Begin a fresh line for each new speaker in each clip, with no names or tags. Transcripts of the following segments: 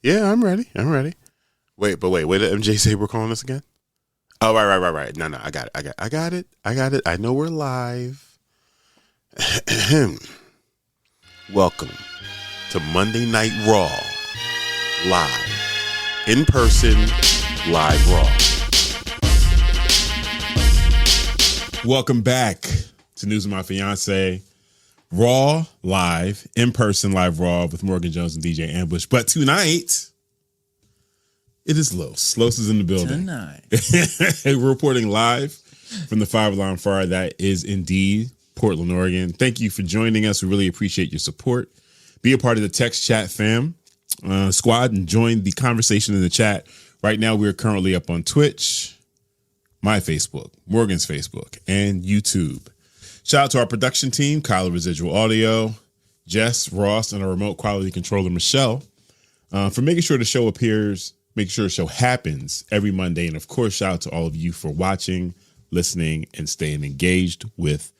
Yeah, I'm ready. Wait, what did MJ say we're calling us again? Oh, right. No, I got it. I know we're live. Welcome to Monday Night Raw. Live. In person, live Raw. Welcome back to News of My Fiance. Raw, live, in person, live Raw with Morgan Jones and DJ Ambush. But tonight, it is Los. Los is in the building.
Tonight.
We're reporting live from the 5 Alarm Fire. That is indeed Portland, Oregon. Thank you for joining us. We really appreciate your support. Be a part of the text chat fam squad and join the conversation in the chat. Right now, we're currently up on Twitch, my Facebook, Morgan's Facebook, and YouTube. Shout out to our production team, Kyle of Residual Audio, Jess, Ross, and our remote quality controller, Michelle, for making sure the show appears, making sure the show happens every Monday. And of course, shout out to all of you for watching, listening, and staying engaged with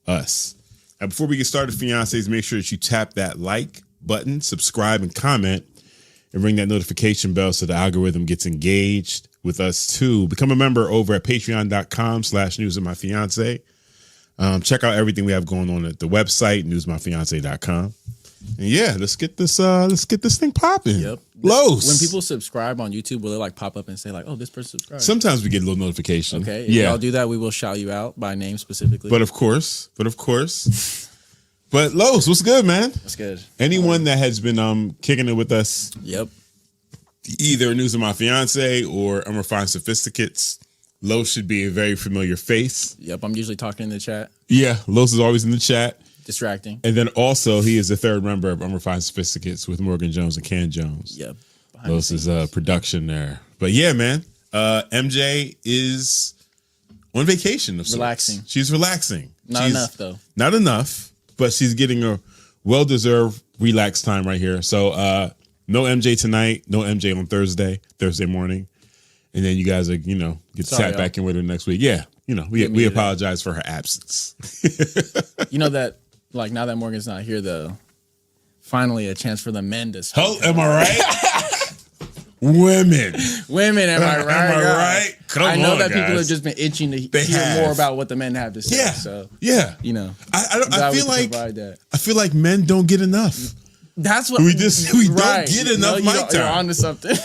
us. Now, before we get started, fiancés, make sure that you tap that like button, subscribe, and comment, and ring that notification bell so the algorithm gets engaged with us too. Become a member over at patreon.com/newsofmyfiance. Check out everything we have going on at the website, newsmyfiance.com. And yeah, let's get this thing popping.
Yep.
Los.
When people subscribe on YouTube, will it like pop up and say like, oh, this person subscribed?
Sometimes we get a little notification.
Okay. If y'all do that, we will shout you out by name specifically.
But of course. But Los, what's good, man?
That's good.
Anyone that has been kicking it with us.
Yep.
Either News of My Fiance or Unrefined Sophisticates. Los should be a very familiar face.
Yep, I'm usually talking in the chat.
Yeah, Los is always in the chat.
Distracting.
And then also, he is the third member of Unrefined Sophisticates with Morgan Jones and Ken Jones.
Yep.
Los is production there. But yeah, man, MJ is on vacation of sorts.
Relaxing.
She's relaxing.
Not enough, though.
Not enough, but she's getting a well-deserved relaxed time right here. So no MJ tonight, no MJ on Thursday morning. And then you guys are, get to chat back in with her next week. Yeah, we apologize for her absence.
You know that, like, now that Morgan's not here, though, finally a chance for the men to speak.
Oh, am I right? Women,
am I right?
Am I right? Come on,
I know that
guys.
people have just been itching to hear more about what the men have to say.
Yeah,
so
yeah.
I
feel like men don't get enough.
That's what
we don't get enough mic time.
You're onto something.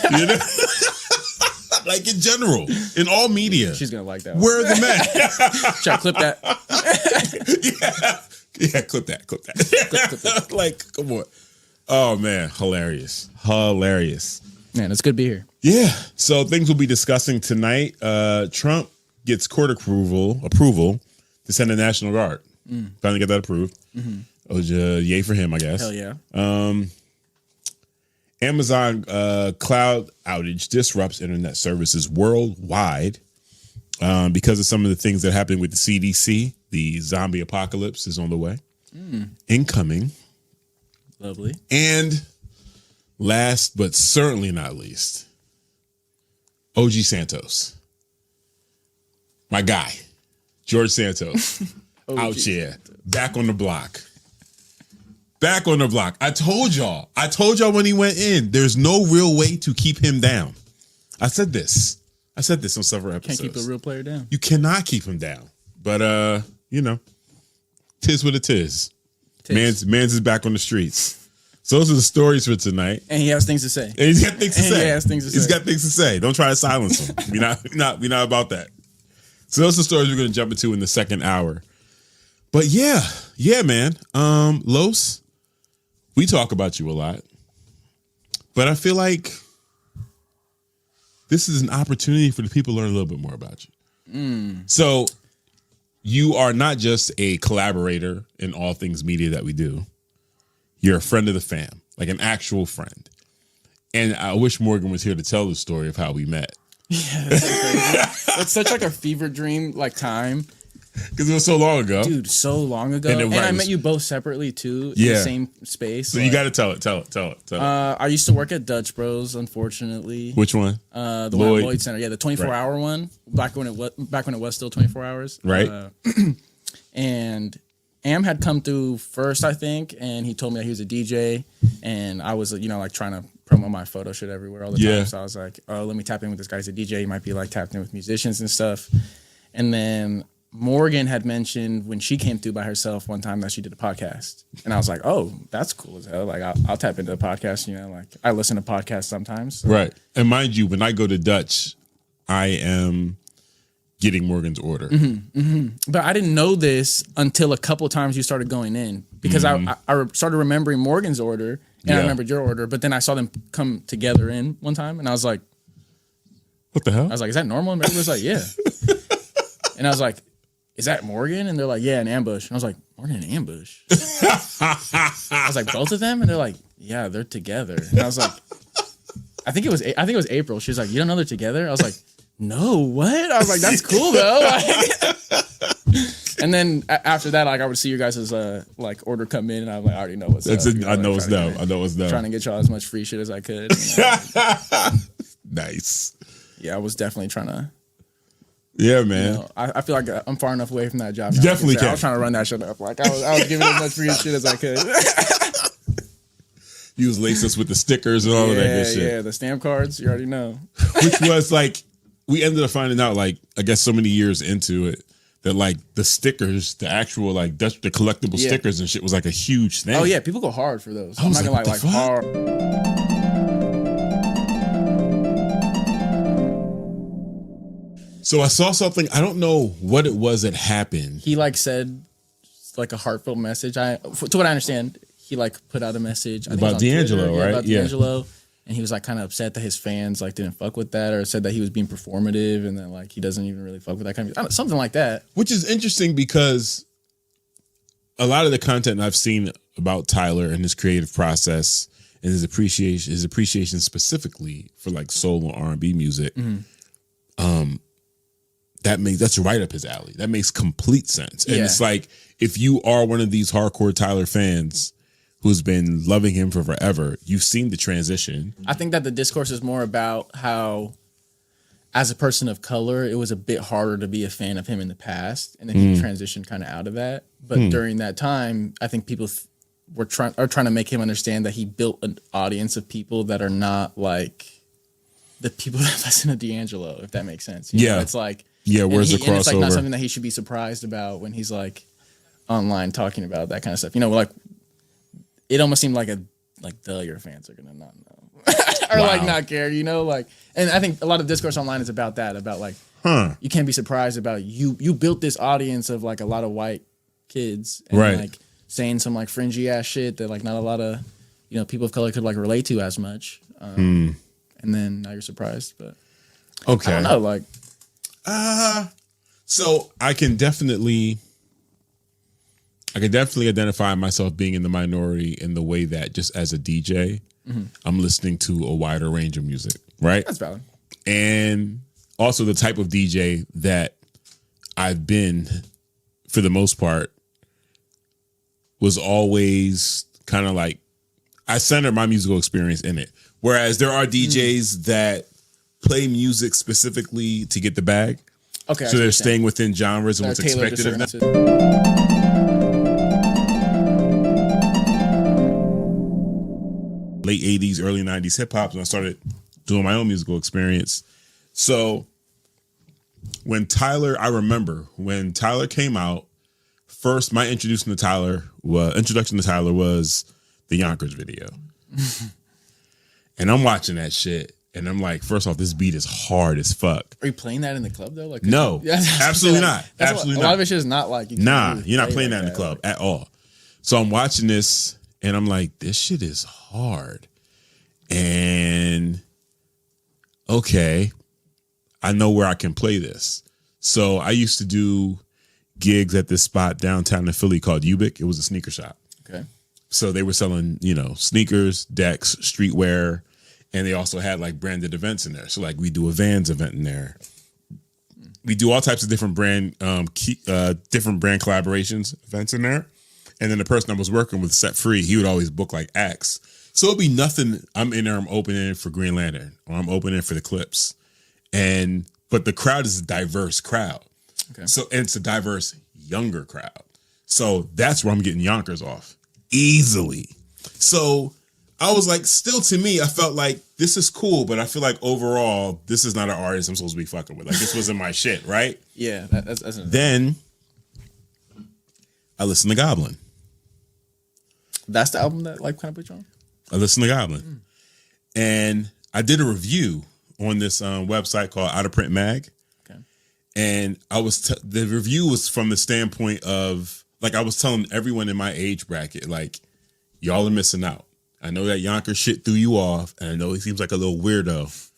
Like in general, in all media.
She's going to like that.
Where are the men?
Should I clip that?
Yeah, clip that. Clip that. Like, come on. Oh, man. Hilarious.
Man, it's good to be here.
Yeah. So things we'll be discussing tonight. Trump gets court approval to send a National Guard. Finally got that approved. Mm-hmm. Oh, yay for him, I guess.
Hell yeah.
Amazon cloud outage disrupts internet services worldwide because of some of the things that are happening with the CDC. The zombie apocalypse is on the way. Incoming.
Lovely.
And last but certainly not least, OG Santos. My guy, George Santos. Out here. Back on the block. I told y'all when he went in, there's no real way to keep him down. I said this on several episodes.
Can't keep a real player down.
You cannot keep him down. But, tis what it is. Man's is back on the streets. So those are the stories for tonight.
And he has things to say.
And he's got things to say.
He's
got things to say. Don't try to silence him. We're not about that. So those are the stories we're going to jump into in the second hour. But yeah, man. Los, we talk about you a lot, but I feel like this is an opportunity for the people to learn a little bit more about you. So you are not just a collaborator in all things media that we do. You're a friend of the fam, like an actual friend. And I wish Morgan was here to tell the story of how we met.
Yeah, that's so crazy. It's such like a fever dream like time.
Because it was so long ago.
Dude, so long ago. And I met you both separately, too, in the same space.
So you got to tell it.
I used to work at Dutch Bros, unfortunately.
Which one?
The one at Lloyd Center. Yeah, the 24-hour one. Back when it was still 24 hours.
Right.
And Am had come through first, I think, and he told me that he was a DJ, and I was, like trying to promote my photo shit everywhere all the
Yeah.
time. So I was like, oh, let me tap in with this guy. He's a DJ. He might be like tapped in with musicians and stuff. And then Morgan had mentioned when she came through by herself one time that she did a podcast. And I was like, oh, that's cool as hell. Like, I'll tap into a podcast, you know, like I listen to podcasts sometimes. So.
Right. And mind you, when I go to Dutch, I am getting Morgan's order.
But I didn't know this until a couple of times you started going in because I started remembering Morgan's order and I remembered your order. But then I saw them come together in one time and I was like,
what the hell?
I was like, is that normal? And everybody was like, yeah. And I was like, is that Morgan? And they're like, yeah, an ambush. And I was like, Morgan and ambush? I was like, both of them? And they're like, yeah, they're together. And I was like, I think it was April. She was like, you don't know they're together? I was like, no, what? I was like, that's cool though. And then after that, like I would see you guys' like order come in, and I'm like, I already know what's up.
I know it's them. I know it's them.
Trying to get y'all as much free shit as I could.
Nice.
Yeah, I was definitely trying to.
Yeah, man.
You know, I feel like I'm far enough away from that job.
You definitely can.
I was trying to run that shit up. Like I was giving as much free shit as I could.
You was laced us with the stickers and all of that good shit.
Yeah, the stamp cards. You already know.
Which was like, we ended up finding out, like, I guess so many years into it, that like the stickers, the actual like the collectible stickers and shit was like a huge thing.
Oh yeah, people go hard for those.
I'm
not gonna like hard.
So I saw something. I don't know what it was that happened.
He like said like a heartfelt message. To what I understand, he like put out a message
about D'Angelo, right?
About D'Angelo. And he was like kind of upset that his fans like didn't fuck with that, or said that he was being performative and that like he doesn't even really fuck with that kind of something like that.
Which is interesting because a lot of the content I've seen about Tyler and his creative process and his appreciation specifically for like soul and R&B music, that's right up his alley. That makes complete sense. And it's like, if you are one of these hardcore Tyler fans who's been loving him for forever, you've seen the transition.
I think that the discourse is more about how, as a person of color, it was a bit harder to be a fan of him in the past, and then he transitioned kind of out of that. But during that time, I think people are trying to make him understand that he built an audience of people that are not like the people that listen to D'Angelo, if that makes sense. You know, it's like
where's the crossover?
And it's like not something that he should be surprised about when he's like online talking about that kind of stuff. You know, like. It almost seemed like your fans are gonna not know or like not care, you know, like. And I think a lot of discourse online is about that, about like you can't be surprised about you built this audience of like a lot of white kids, and like saying some like fringy ass shit that like not a lot of people of color could like relate to as much, and then now you're surprised, but
okay,
I don't know, like.
So I can definitely identify myself being in the minority in the way that just as a DJ, I'm listening to a wider range of music, right?
That's valid.
And also the type of DJ that I've been, for the most part, was always kind of like, I centered my musical experience in it. Whereas there are DJs that play music specifically to get the bag.
Okay.
So they're staying within genres and what's expected of them. Late 80s, early 90s hip hop, and I started doing my own musical experience. So when Tyler came out, first my introduction to Tyler was the Yonkers video. And I'm watching that shit, and I'm like, first off, this beat is hard as fuck.
Are you playing that in the club though? Like,
no, absolutely not. Absolutely
not. A lot of it is not like
you're not playing that in the club at all. So I'm watching this, and I'm like, this shit is hard. And okay, I know where I can play this. So I used to do gigs at this spot downtown in Philly called Ubik. It was a sneaker shop.
Okay.
So they were selling, sneakers, decks, streetwear, and they also had like branded events in there. So like we do a Vans event in there. We do all types of different brand collaborations events in there. And then the person I was working with, Set Free, he would always book like acts. So it'd be nothing. I'm in there, I'm opening for Green Lantern, or I'm opening for the Clips. But the crowd is a diverse crowd.
Okay.
So and it's a diverse younger crowd. So that's where I'm getting Yonkers off easily. So I was like, still to me, I felt like this is cool, but I feel like overall, this is not an artist I'm supposed to be fucking with. Like, this wasn't my shit, right?
Yeah. That's
then I listened to Goblin.
That's the album that like kind of put you on?
I listened to Goblin. And I did a review on this website called Out of Print Mag.
Okay.
And the review was from the standpoint of, like, I was telling everyone in my age bracket, like, y'all are missing out. I know that Yonkers shit threw you off, and I know he seems like a little weirdo,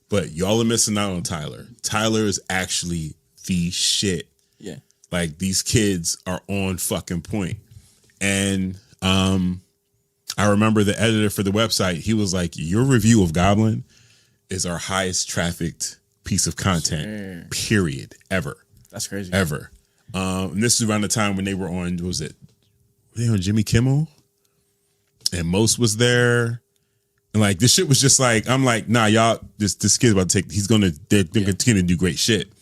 but y'all are missing out on Tyler. Tyler is actually the shit.
Yeah.
Like, these kids are on fucking point. And I remember the editor for the website, he was like, your review of Goblin is our highest trafficked piece of content, period, ever.
That's crazy.
Ever. And this is around the time when they were on, were they on Jimmy Kimmel? And Most was there. And like, this shit was just like, I'm like, nah, y'all, this kid's about to they're continue to do great shit.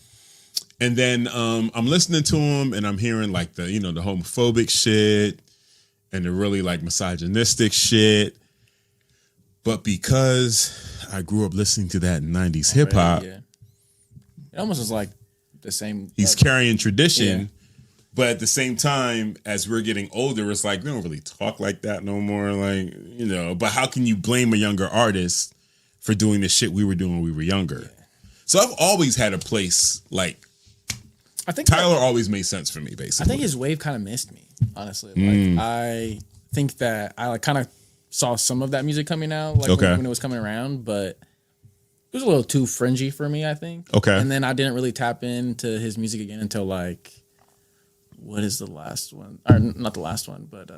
And then I'm listening to him and I'm hearing like the homophobic shit and the really like misogynistic shit. But because I grew up listening to that 90s hip hop,
it almost was like the same.
He's carrying tradition, but at the same time, as we're getting older, it's like we don't really talk like that no more. Like, but how can you blame a younger artist for doing the shit we were doing when we were younger? Yeah. So I've always had a place like, I think Tyler always made sense for me, basically.
I think his wave kind of missed me, honestly. Like, I think that I like kind of saw some of that music coming out, like when it was coming around, but it was a little too fringy for me, I think.
Okay.
And then I didn't really tap into his music again until like, what is the last one? Or not the last one, but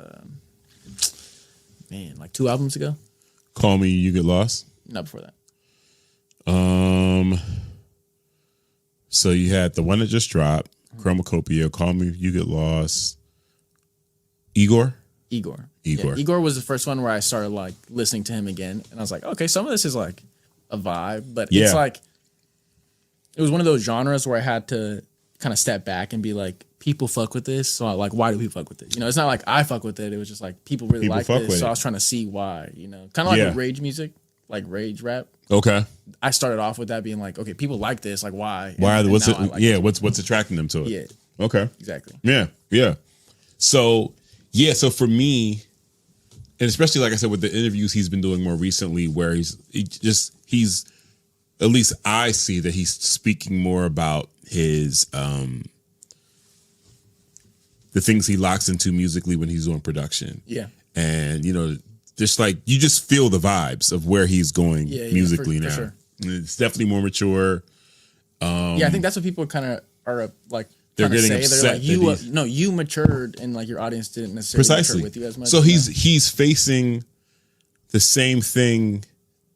like 2 albums ago.
Call Me You Get Lost?
Not before that.
So you had the one that just dropped, Chromacopia, Call Me You Get Lost, Igor.
Yeah, Igor was the first one where I started like listening to him again, and I was like, okay, some of this is like a vibe, but it's like it was one of those genres where I had to kind of step back and be like, people fuck with this, so like, why do people fuck with it? It's not like I fuck with it. It was just like people really like this, so I was trying to see why. Kind of like with rage music, like rage rap.
Okay.
I started off with that being like, okay, people like this, like why?
Why? What's it? Like what's attracting them to it?
Yeah.
Okay.
Exactly.
Yeah. So for me, and especially like I said with the interviews he's been doing more recently, where he's at least I see that he's speaking more about his the things he locks into musically when he's doing production.
Yeah.
And just like you just feel the vibes of where he's going musically now. For sure. It's definitely more mature.
I think that's what people kind of are like.
They're getting upset.
They're like, you matured, and like your audience didn't necessarily mature with you as much.
So he's facing the same thing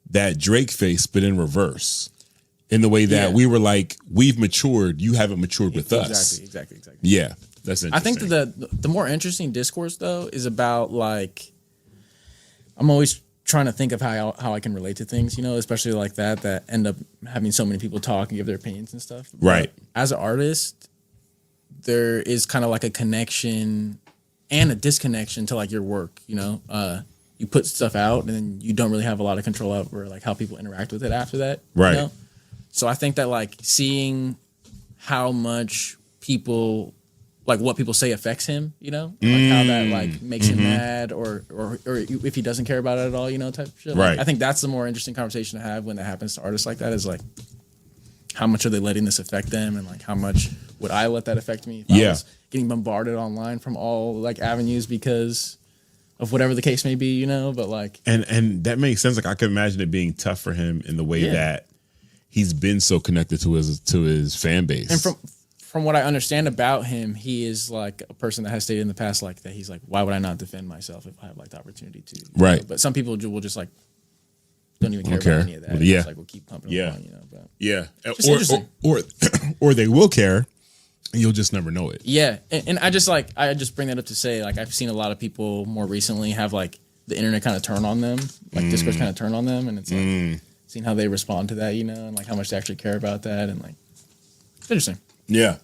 that Drake faced, but in reverse. In the way that we were like, we've matured, you haven't matured with us.
Exactly.
Yeah, that's interesting.
I think that the more interesting discourse though is about like, I'm always trying to think of how I can relate to things, especially like that end up having so many people talk and give their opinions and stuff.
Right.
But as an artist, there is kind of like a connection and a disconnection to like your work, you put stuff out and then you don't really have a lot of control over like how people interact with it after that.
Right.
So I think that like seeing how much people, like what people say affects him, like how that like makes him mad or if he doesn't care about it at all, type of shit.
Right.
Like, I think that's the more interesting conversation to have when that happens to artists like that is like, how much are they letting this affect them? And like, how much would I let that affect me? If I was getting bombarded online from all like avenues because of whatever the case may be, but like,
and that makes sense. Like I can imagine it being tough for him in the way that he's been so connected to his fan base.
And from what I understand about him, he is like a person that has stated in the past, like that he's like, why would I not defend myself if I have like the opportunity to?
Right.
But some people will just like, don't even care about any of that.
Yeah.
It's like we'll keep pumping along,
But or they will care and you'll just never know it.
Yeah. And I just bring that up to say, like, I've seen a lot of people more recently have like the internet kind of turn on them, like discourse kind of turn on them. And it's like seeing how they respond to that, and like how much they actually care about that. And like, it's interesting.
Yeah.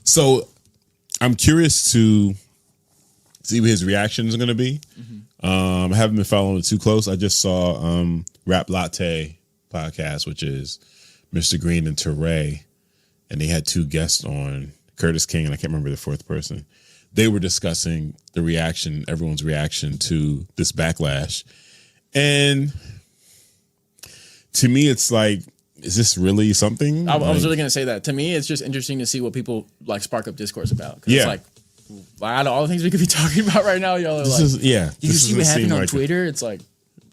So I'm curious to see what his reaction is going to be. I haven't been following it too close. I just saw Rap Latte podcast, which is Mr. Green and Teray, and they had 2 guests on, Curtis King, and I can't remember the 4th person. They were discussing the reaction, everyone's reaction to this backlash. And to me, it's like, is this really something?
I was really going to say that. To me, it's just interesting to see what people like spark up discourse about. It's like, out of all the things we could be talking about right now, y'all are like, did you see what happened on Twitter? It's like,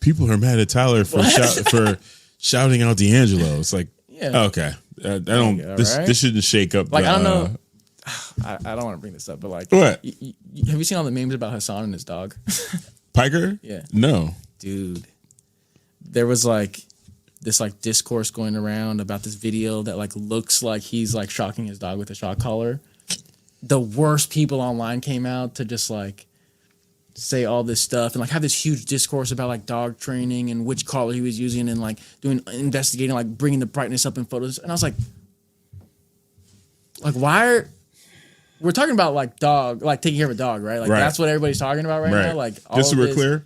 people are mad at Tyler for shouting out D'Angelo. It's like, okay, I don't. This shouldn't shake up.
Like, I don't know. I don't want to bring this up, but like,
what?
Have you seen all the memes about Hassan and his dog?
Piker?
Yeah.
No.
Dude, there was like this like discourse going around about this video that like looks like he's like shocking his dog with a shock collar. The worst people online came out to just like say all this stuff and like have this huge discourse about like dog training and which collar he was using and like investigating, like bringing the brightness up in photos. And I was like why we're talking about like taking care of a dog, right? Like that's what everybody's talking about right now. Like all
just so we're clear,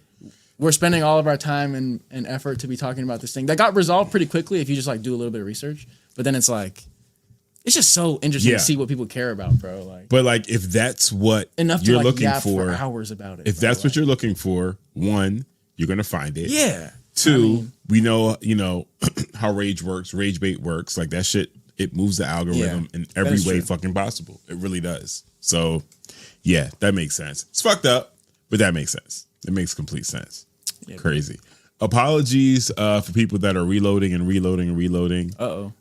we're spending all of our time and effort to be talking about this thing that got resolved pretty quickly if you just like do a little bit of research. But then it's like, it's just so interesting to see what people care about, bro. Like,
but like if that's what you're looking for
hours about it.
If that's what you're looking for, 1, you're gonna find it.
Yeah.
2, we know how rage bait works. Like that shit, it moves the algorithm in every way fucking possible. It really does. So yeah, that makes sense. It's fucked up, but that makes sense. It makes complete sense. Yeah, crazy. Apologies for people that are reloading.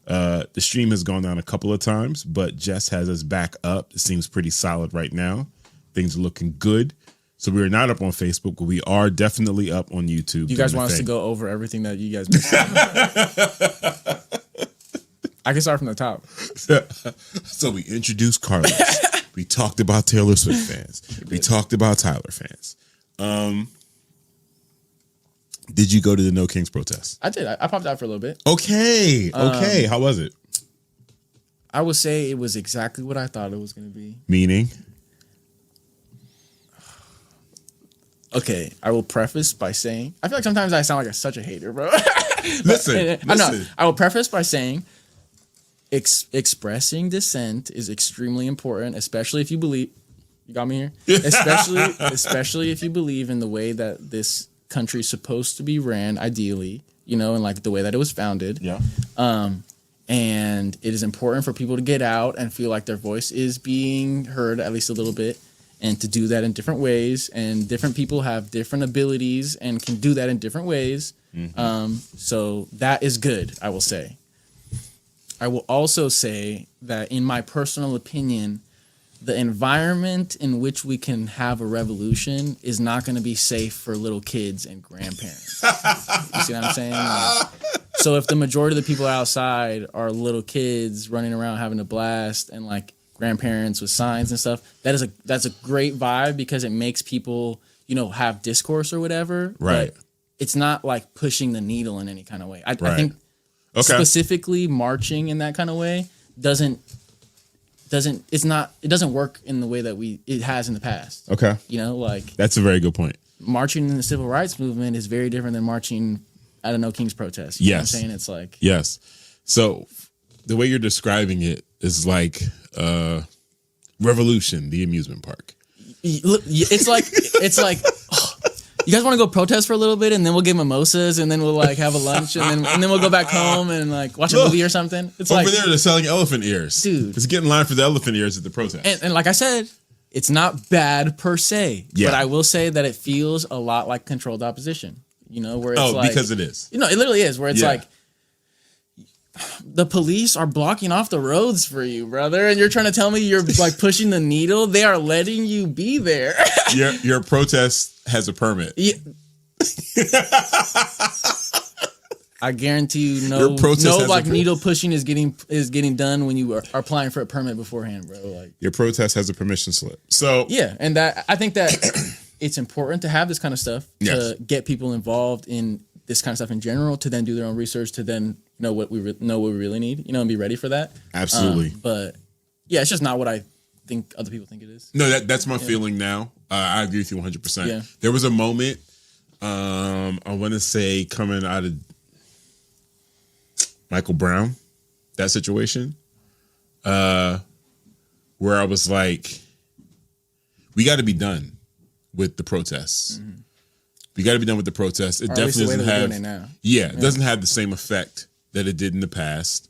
The stream has gone down a couple of times, but Jess has us back up. It seems pretty solid right now. Things are looking good. So we are not up on Facebook, but we are definitely up on YouTube.
You guys want us to go over everything that you guys missed? I can start from the top.
So we introduced Carlos. We talked about Taylor Swift fans. We talked about Tyler fans. Did you go to the No Kings protest?
I did. I popped out for a little bit.
Okay. How was it?
I would say it was exactly what I thought it was going to be.
Meaning?
Okay, I will preface by saying, I feel like sometimes I sound like such a hater, bro.
Listen.
I will preface by saying expressing dissent is extremely important, especially if you believe, you got me here? especially if you believe in the way that this country is supposed to be ran, ideally, and like the way that it was founded.
Yeah.
And it is important for people to get out and feel like their voice is being heard at least a little bit, and to do that in different ways. And different people have different abilities and can do that in different ways. Mm-hmm. So that is good, I will say. I will also say that in my personal opinion, the environment in which we can have a revolution is not going to be safe for little kids and grandparents. You see what I'm saying? So if the majority of the people outside are little kids running around having a blast and like grandparents with signs and stuff, that's a great vibe because it makes people, have discourse or whatever.
Right.
But it's not like pushing the needle in any kind of way. I think specifically marching in that kind of way doesn't work in the way that it has in the past.
Okay. That's a very good point.
Marching in the civil rights movement is very different than marching at a No Kings protest. You know what I'm saying? It's like,
yes. So the way you're describing it is like Revolution, the amusement park.
It's like you guys want to go protest for a little bit and then we'll get mimosas and then we'll like have a lunch and then we'll go back home and like watch a movie or something. It's
over
like,
there they're selling elephant ears.
Dude.
It's getting in line for the elephant ears at the protest.
And like I said, it's not bad per se. Yeah. But I will say that it feels a lot like controlled opposition. Where it's like,
because it is.
It literally is, where it's like the police are blocking off the roads for you, brother, and you're trying to tell me you're like pushing the needle. They are letting you be there.
Your protest has a permit.
Yeah. I guarantee you, no like needle pushing is getting done when you are applying for a permit beforehand, bro. Like
your protest has a permission slip. So
yeah, and that I think that it's important to have this kind of stuff to get people involved in this kind of stuff in general, to then do their own research, to then know what we really need, and be ready for that.
Absolutely.
But yeah, it's just not what I think other people think it is.
No, that's my feeling now. I agree with you 100%.
Yeah.
There was a moment, I want to say, coming out of Michael Brown, that situation, where I was like, we got to be done with the protests. Mm-hmm. We got to be done with the protests. It definitely doesn't have. It doesn't have the same effect that it did in the past.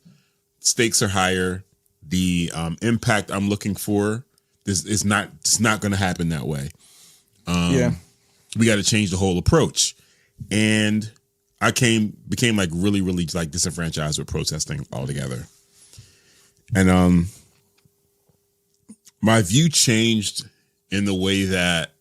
Stakes are higher. The impact I'm looking for is not. It's not going to happen that way. We got to change the whole approach, and I became like really, really like disenfranchised with protesting altogether, and my view changed in the way that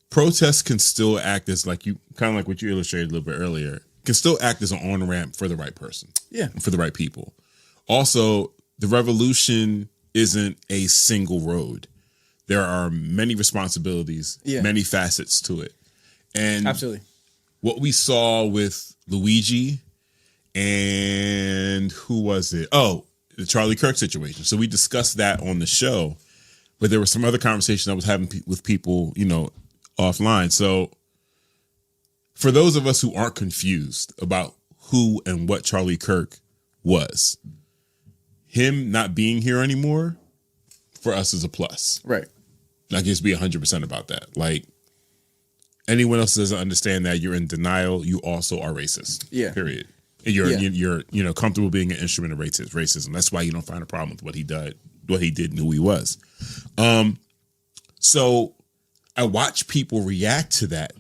protests can still act as like you kind of like what you illustrated a little bit earlier, can still act as an on-ramp for the right person. Yeah. For the right people. Also, the revolution isn't a single road. There are many responsibilities, many facets to it. And absolutely, what we saw with Luigi and who was it? Oh, the Charlie Kirk situation. So we discussed that on the show, but there was some other conversation I was having with people, offline. So for those of us who aren't confused about who and what Charlie Kirk was, him not being here anymore for us is a plus. Right. I guess be 100% about that. Like, anyone else doesn't understand that, you're in denial. You also are racist. Yeah. Period. And you're comfortable being an instrument of racism. That's why you don't find a problem with what he did, and who he was. So I watch people react to that,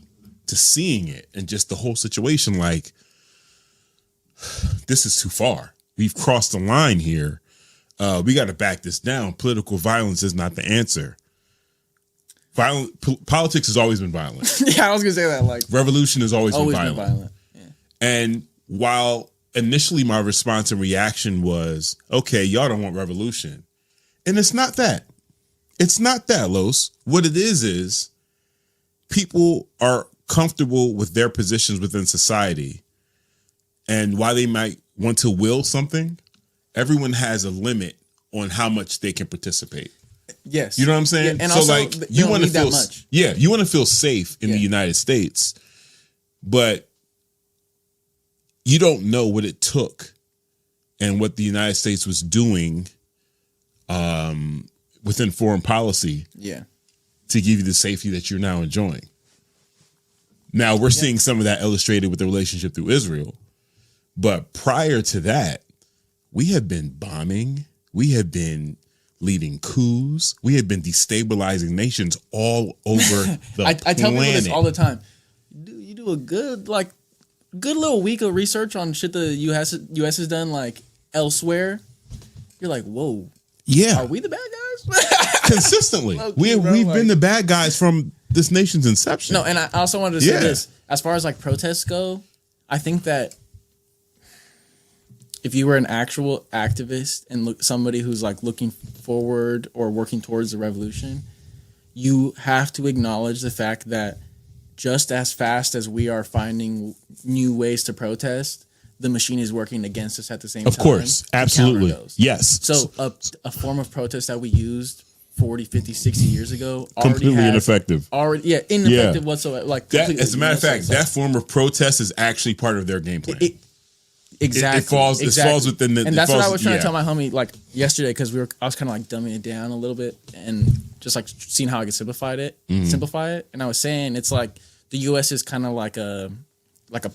to seeing it, and just the whole situation. Like, this is too far. We've crossed the line here. We got to back this down. Political violence is not the answer. Politics has always been violent.
Yeah, I was gonna say that. Like,
revolution has always been violent. Yeah. And while initially my response and reaction was, okay, y'all don't want revolution, and it's not that. It's not that, Los. What it is people are comfortable with their positions within society, and while they might want to will something, everyone has a limit on how much they can participate. Yes. You know what I'm saying? Yeah, and so also, like, you want to feel you want to feel safe in the United States, but you don't know what it took and what the United States was doing within foreign policy to give you the safety that you're now enjoying. Now we're seeing some of that illustrated with the relationship through Israel, but prior to that, we have been bombing, we have been leading coups, we have been destabilizing nations all over the planet. I tell people this all the time. You do a good little week of research on shit the US has done like elsewhere. You're like, whoa. Yeah. Are we the bad guys? Consistently. We've been the bad guys from this nation's inception.
No, and I also wanted to say this. As far as like protests go, I think that if you were an actual activist and somebody who's like looking forward or working towards the revolution, you have to acknowledge the fact that just as fast as we are finding new ways to protest, the machine is working against us at the same time.
Of course. Absolutely. Yes.
So a form of protest that we used 40, 50, 60 years ago
completely ineffective.
Ineffective whatsoever. Like
that, as a matter of fact, that form of protest is actually part of their game plan.
Exactly.
It falls within the.
And that's what I was trying to tell my homie like yesterday, because I was kind of like dumbing it down a little bit and just like seeing how I could simplify it. And I was saying it's like the U.S. is kind of like a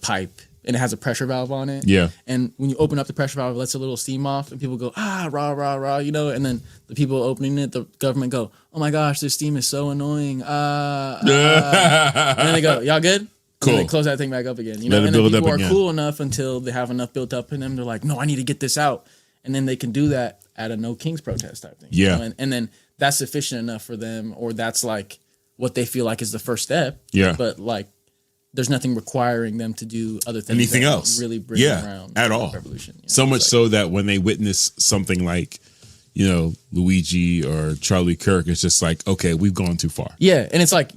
pipe, and it has a pressure valve on it. Yeah. And when you open up the pressure valve, it lets a little steam off, and people go rah rah rah, and then the people opening it, the government go, oh my gosh, this steam is so annoying. And then they go, y'all good? Cool. And they close that thing back up again. And then people are cool enough until they have enough built up in them. They're like, no, I need to get this out. And then they can do that at a No Kings protest type thing. Yeah. And then that's sufficient enough for them, or that's like what they feel like is the first step. Yeah. But like, there's nothing requiring them to do other things.
Anything else.
Really bring around
at all. Revolution. So much so that when they witness something like, Luigi or Charlie Kirk, it's just like, okay, we've gone too far.
Yeah. And it's like,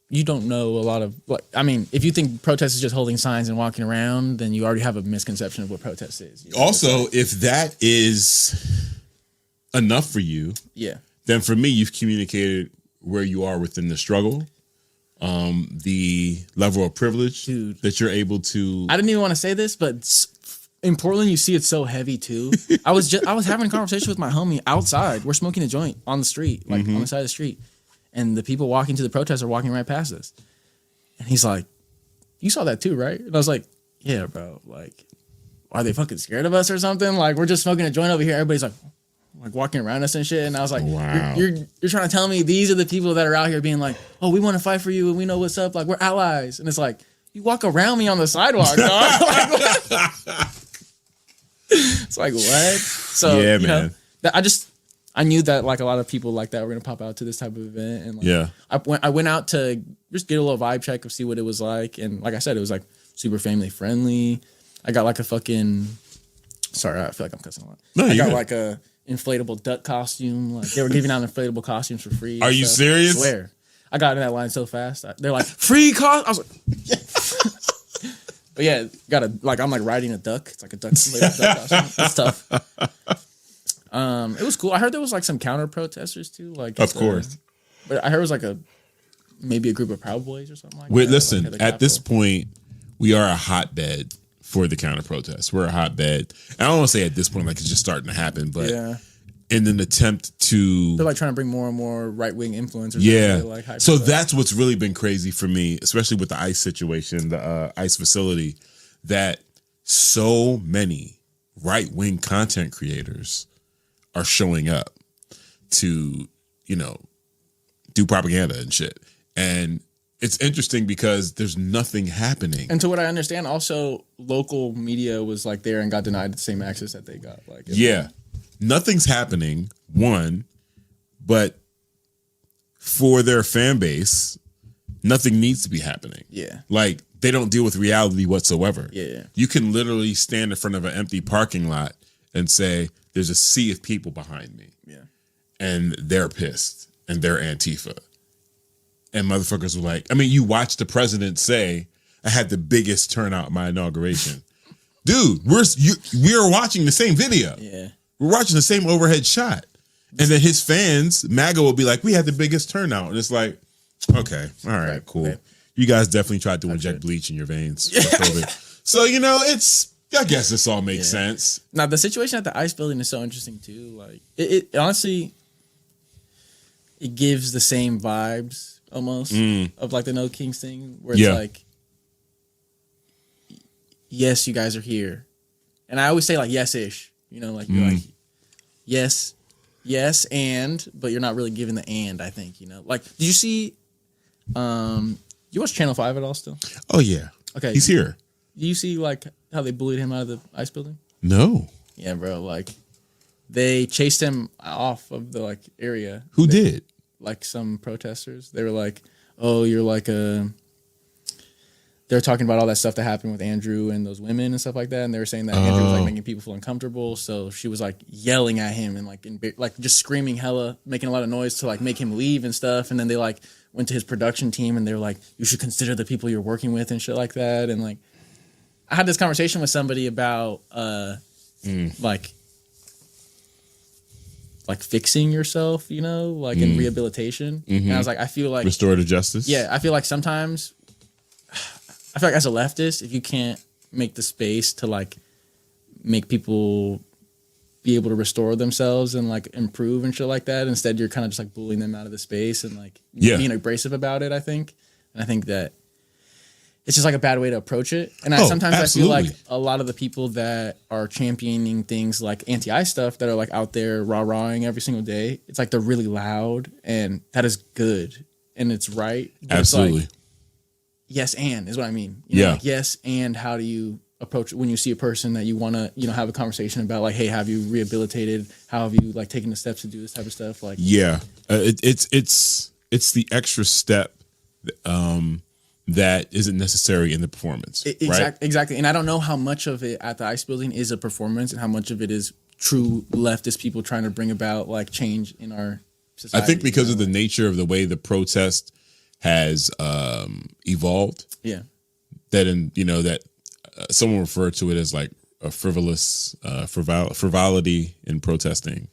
you don't know a lot of if you think protest is just holding signs and walking around, then you already have a misconception of what protest is.
Also, if that is enough for you, then for me, you've communicated where you are within the struggle, the level of privilege that you're able to.
I didn't even want to say this, but in Portland, you see it's so heavy too. I was having a conversation with my homie outside. We're smoking a joint on the street, like on the side of the street, and the people walking to the protest are walking right past us. And he's like, "You saw that too, right?" And I was like, "Yeah, bro. Like, are they fucking scared of us or something? Like, we're just smoking a joint over here. Everybody's like walking around us and shit." And I was like,
wow.
You're trying to tell me these are the people that are out here being like, oh, we want to fight for you and we know what's up. Like, we're allies. And it's like, you walk around me on the sidewalk, dog. Like, it's like, what? So,
yeah, man.
I knew that like a lot of people like that were going to pop out to this type of event. And like, I went out to just get a little vibe check of see what it was like. And like I said, it was like super family friendly. I got like a fucking, sorry, I feel like I'm cussing a lot.
No,
I got
good.
like a inflatable duck costume. Like they were giving out inflatable costumes for free.
Are you serious?
I swear. I got in that line so fast. They're like, free cost. I was like, yeah. But yeah, I'm like riding a duck. It's like a duck costume. It's tough. It was cool. I heard there was like some counter protesters too. Like,
of course.
But I heard it was like maybe a group of Proud Boys or something like
Wait,
that.
listen,
like
at this point, we are a hotbed for the counter protests. We're a hotbed. I don't want to say at this point like it's just starting to happen, but in an attempt to,
they're like trying to bring more and more right wing influencers.
Yeah.
Like
so that's what's really been crazy for me, especially with the ICE situation, the ICE facility, that so many right wing content creators are showing up to, do propaganda and shit. And it's interesting because there's nothing happening.
And to what I understand, also local media was like there and got denied the same access that they got. Like,
nothing's happening. One, but for their fan base, nothing needs to be happening.
Yeah,
like they don't deal with reality whatsoever.
Yeah,
you can literally stand in front of an empty parking lot and say, "There's a sea of people behind me."
Yeah,
and they're pissed and they're Antifa. And motherfuckers were like, I mean, you watch the president say, "I had the biggest turnout at my inauguration." Dude, we are watching the same video.
Yeah.
We're watching the same overhead shot. And then his fans, MAGA, will be like, "We had the biggest turnout." And it's like, okay, all right, cool. Right. You guys definitely tried to inject bleach in your veins for COVID. So, I guess this all makes sense.
Now, the situation at the ICE building is so interesting, too. Like, it honestly, it gives the same vibes almost of like the No Kings thing, where it's like, yes, you guys are here. And I always say like, yes-ish, like you're like, yes, but you're not really giving the and, I think, Like, did you see, you watch Channel 5 at all still?
Oh, yeah.
Okay.
He's here.
Do you see like how they bullied him out of the ICE building?
No.
Yeah, bro. Like, they chased him off of the like area.
Who did?
Like some protesters. They were like, "Oh, you're like a." They're talking about all that stuff that happened with Andrew and those women and stuff like that, and they were saying that Andrew was like making people feel uncomfortable. So she was like yelling at him and like just screaming hella, making a lot of noise to like make him leave and stuff. And then they like went to his production team and they were like, "You should consider the people you're working with and shit like that." And like, I had this conversation with somebody about like fixing yourself, like in rehabilitation. Mm-hmm. And I was like, I feel like
restorative justice.
Yeah, I feel like sometimes, I feel like as a leftist, if you can't make the space to like make people be able to restore themselves and like improve and shit like that, instead you're kind of just like bullying them out of the space and like being abrasive about it. I think that it's just like a bad way to approach it. And sometimes absolutely. I feel like a lot of the people that are championing things like anti-ICE stuff that are like out there rah-rahing every single day, it's like they're really loud and that is good and it's right.
Absolutely.
It's like, yes, and is what I mean.
Like,
yes, and how do you approach it when you see a person that you want to, have a conversation about like, hey, have you rehabilitated? How have you like taken the steps to do this type of stuff? Like,
it's the extra step, that isn't necessary in the performance. Right?
Exactly. And I don't know how much of it at the ICE building is a performance and how much of it is true leftist people trying to bring about like change in our society.
I think because of the nature of the way the protest has evolved.
Yeah.
That someone referred to it as like a frivolity in protesting.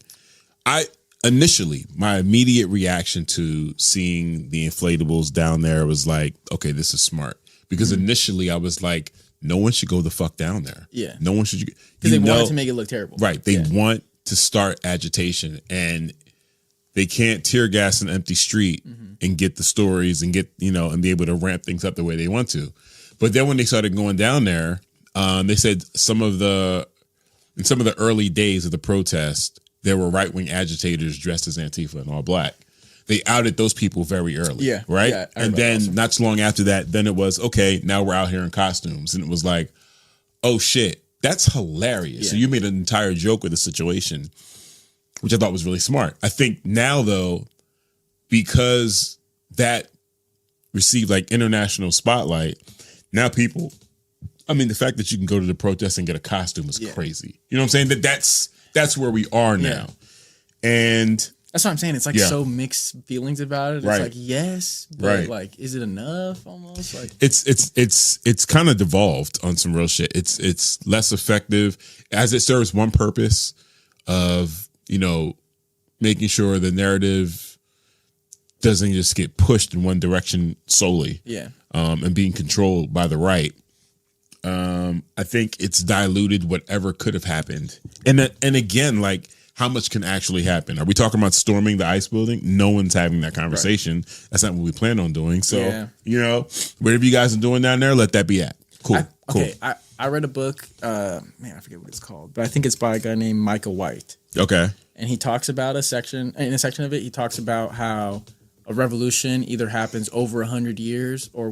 Initially, my immediate reaction to seeing the inflatables down there was like, okay, this is smart. Because initially I was like, no one should go the fuck down there.
Yeah.
No one should.
Because they wanted to make it look terrible.
Right. They want to start agitation, and they can't tear gas an empty street and get the stories and get, and be able to ramp things up the way they want to. But then when they started going down there, they said in some of the early days of the protest, there were right-wing agitators dressed as Antifa and all black. They outed those people very early. Yeah. Right. Yeah, and then not too long after that, then it was, okay, now we're out here in costumes. And it was like, oh shit, that's hilarious. Yeah. So you made an entire joke with the situation, which I thought was really smart. I think now though, because that received like international spotlight, now people, the fact that you can go to the protest and get a costume is crazy. You know what I'm saying? That's where we are now. And
that's what I'm saying. It's like so mixed feelings about it. It's like, yes, but like, is it enough almost? Like
it's kind of devolved on some real shit. It's less effective as it serves one purpose of, making sure the narrative doesn't just get pushed in one direction solely. Yeah. And being controlled by the right. I think it's diluted whatever could have happened. And again, like, how much can actually happen? Are we talking about storming the ICE building? No one's having that conversation. Right. That's not what we plan on doing. So, whatever you guys are doing down there, let that be at. Cool.
Okay, I read a book. I forget what it's called, but I think it's by a guy named Micah White.
Okay.
And he talks about in a section of it, he talks about how a revolution either happens over 100 years or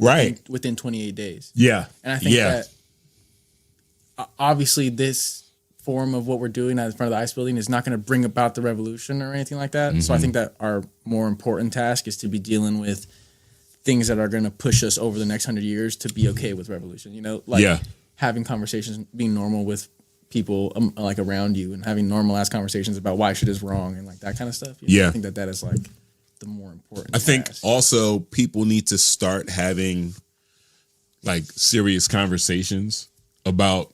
within 28 days. Yeah. And I think that obviously this form of what we're doing in front of the ICE building is not going to bring about the revolution or anything like that. Mm-hmm. So I think that our more important task is to be dealing with things that are going to push us over the next 100 years to be okay with revolution. Having conversations, being normal with people like around you, and having normal ass conversations about why shit is wrong and like that kind of stuff. I think that is like the more important.
I think also people need to start having like serious conversations about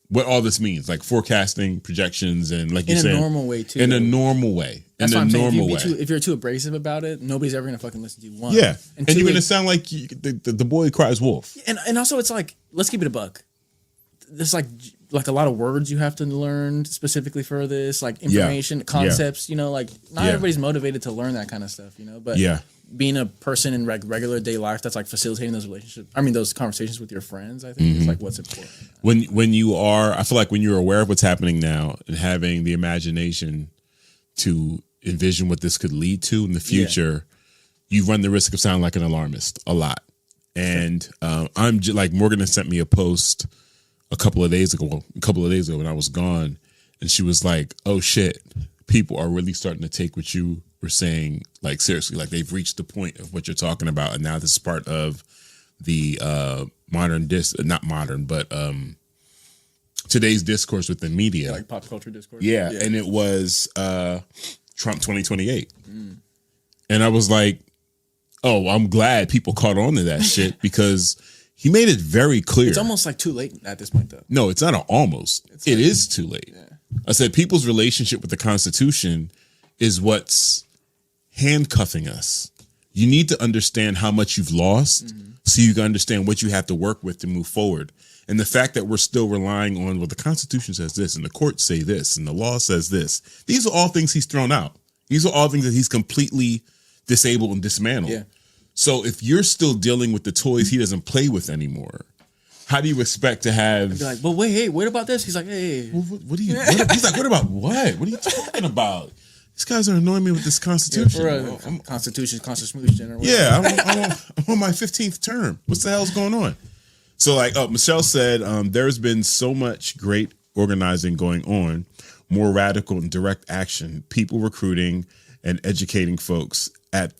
what all this means, like forecasting, projections, and like you said,
in a normal way too.
In a normal way.
That's what I'm saying. If you're too abrasive about it, nobody's ever gonna fucking listen to you. One,
yeah, and you're gonna sound like the boy cries wolf.
And also, it's like, let's keep it a buck. There's like a lot of words you have to learn specifically for this, like information, concepts. Like not everybody's motivated to learn that kind of stuff. But being a person in regular day life that's like facilitating those relationships, those conversations with your friends, I think is like what's important.
When you are, I feel like when you're aware of what's happening now and having the imagination to envision what this could lead to in the future, you run the risk of sounding like an alarmist a lot. And I'm just like, Morgan has sent me a post a couple of days ago when I was gone, and she was like, oh shit, people are really starting to take what you were saying like seriously, like they've reached the point of what you're talking about, and now this is part of the today's discourse within media,
like pop culture discourse.
And it was Trump 2028, and I was like, oh, I'm glad people caught on to that shit because he made it very clear.
It's almost like too late at this point, though.
No, it's not almost. It is too late. Yeah. I said people's relationship with the Constitution is what's handcuffing us. You need to understand how much you've lost so you can understand what you have to work with to move forward. And the fact that we're still relying on, well, the Constitution says this and the courts say this and the law says this. These are all things he's thrown out. These are all things that he's completely disabled and dismantled. Yeah. So if you're still dealing with the toys he doesn't play with anymore, how do you expect to have?
I'd be like, well, wait, what about this? He's like, hey,
well, what do you? He's like, what about what? What are you talking about? These guys are annoying me with this Constitution.
Constitution.
Yeah, I'm on my 15th term. What the hell's going on? So Michelle said, there's been so much great organizing going on, more radical and direct action, people recruiting and educating folks at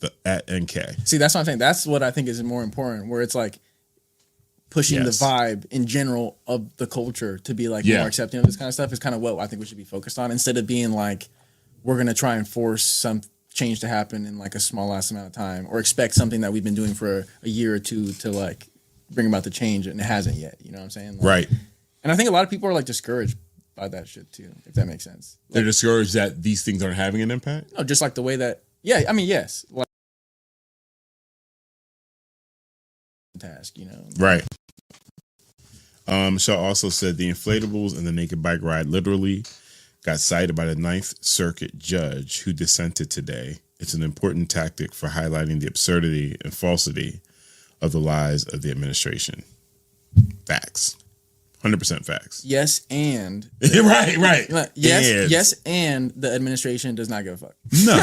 NK.
See, that's what I'm saying. That's what I think is more important, where it's like pushing the vibe in general of the culture to be like more accepting of this kind of stuff is kind of what I think we should be focused on, instead of being like, we're going to try and force some change to happen in like a small ass amount of time, or expect something that we've been doing for a year or two to like bring about the change, and it hasn't yet. You know what I'm saying? Like,
right.
And I think a lot of people are like discouraged by that shit too, if that makes sense. Like,
they're discouraged that these things aren't having an impact?
no, just like the way that, yeah, I mean, yes. Like, task, you know.
Right. Shaw also said the inflatables and the naked bike ride literally got cited by the Ninth Circuit judge who dissented today. It's an important tactic for highlighting the absurdity and falsity of the lies of the administration. Facts. 100% facts.
Yes, and
right.
Yes, and the administration does not give a fuck.
No.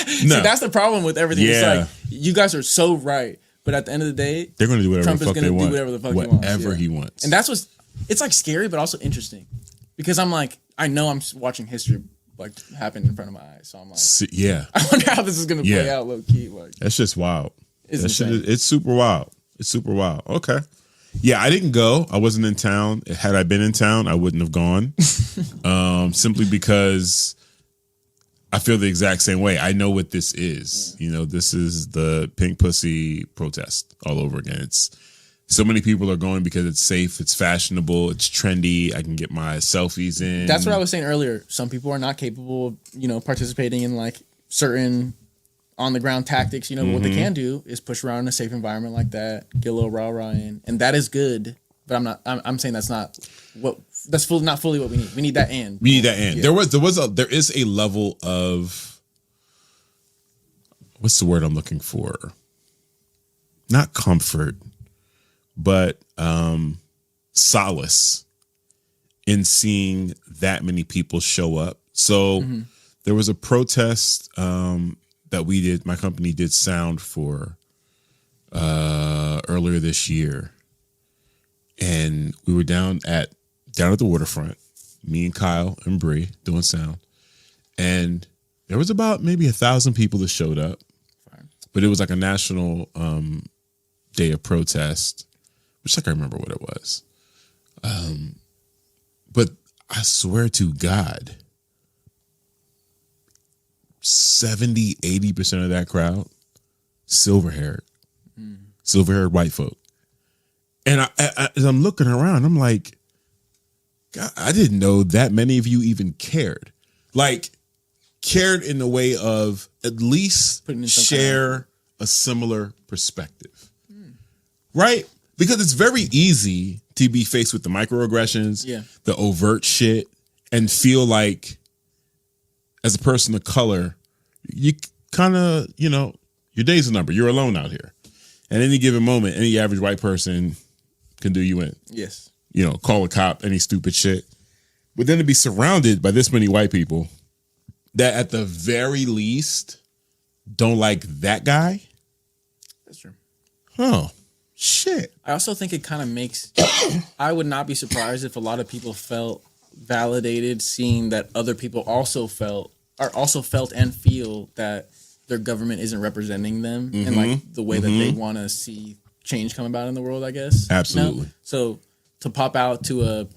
See, that's the problem with everything.
Yeah.
It's like, you guys are so right, but at the end of the day,
they're going to do whatever
Trump
the fuck
is going
they
to
want.
do whatever the fuck
Whatever
he
he
wants.
wants.
And that's what's, it's like scary, but also interesting. Because I'm like, I know I'm watching history like happen in front of my eyes. So I'm like, I wonder how this is going to play out low key. Like,
that's just wild.
It's insane.
It's super wild. It's super wild. Okay. Yeah, I didn't go. I wasn't in town. Had I been in town, I wouldn't have gone. Simply because I feel the exact same way. I know what this is. You know, this is the pink pussy protest all over again. It's so many people are going because it's safe, it's fashionable, it's trendy. I can get my selfies in.
That's what I was saying earlier. Some people are not capable of, you know, participating in like certain on the ground tactics. You know, what they can do is push around in a safe environment like that, get a little rah-rah in, and that is good. But I'm saying that's not what, not fully what we need. We need that end.
We need that end. Yeah. There is a level of, what's the word I'm looking for? Not comfort, but solace in seeing that many people show up. So there was a protest that we did, my company did sound for earlier this year. And we were down at the waterfront, me and Kyle and Bree doing sound. And there was about maybe 1,000 people that showed up. Fine. But it was like a national day of protest, which I can't remember what it was. But I swear to God, 70-80% of that crowd, silver-haired white folk. And as I'm looking around, I'm like, God, I didn't know that many of you even cared. Like, cared in the way of at least share a similar perspective. Right? Because it's very easy to be faced with the microaggressions, the overt shit, and feel like, as a person of color, you kind of, you know, your day's a number. You're alone out here. At any given moment, any average white person can do you in.
Yes.
You know, call a cop, any stupid shit. But then to be surrounded by this many white people that at the very least don't like that guy.
That's true.
Oh, shit.
I also think it kind of makes, I would not be surprised if a lot of people felt validated seeing that other people also felt and feel that their government isn't representing them in like the way that they want to see change come about in the world, I guess.
Absolutely.
You know? So to pop out to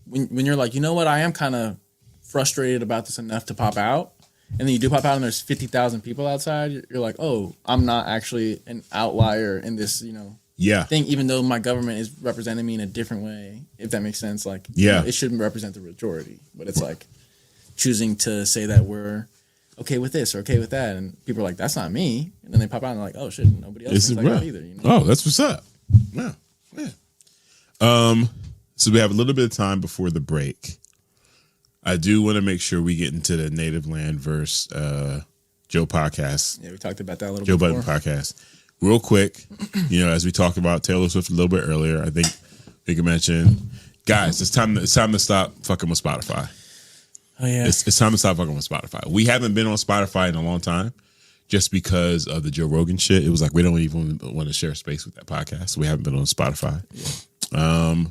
when you're like, you know what, I am kind of frustrated about this enough to pop out, and then you do pop out and there's 50,000 people outside, you're like, oh, I'm not actually an outlier in this, you know, thing, even though my government is representing me in a different way, if that makes sense. Like, you know, it shouldn't represent the majority, but it's like choosing to say that we're okay with this or okay with that, and people are like, that's not me, and then they pop out and they're like, oh shit, nobody else thinks like that either, you know?
Oh, that's what's up. Yeah. So we have a little bit of time before the break. I do want to make sure we get into the Native Land versus Joe podcast.
Yeah, we talked about that a little
Joe
bit.
Budden podcast. Real quick, you know, as we talked about Taylor Swift a little bit earlier, I think we can mention, guys, it's time to stop fucking with Spotify.
Oh yeah,
it's time to stop fucking with Spotify. We haven't been on Spotify in a long time, just because of the Joe Rogan shit. It was like we don't even want to share space with that podcast, so we haven't been on Spotify. Yeah.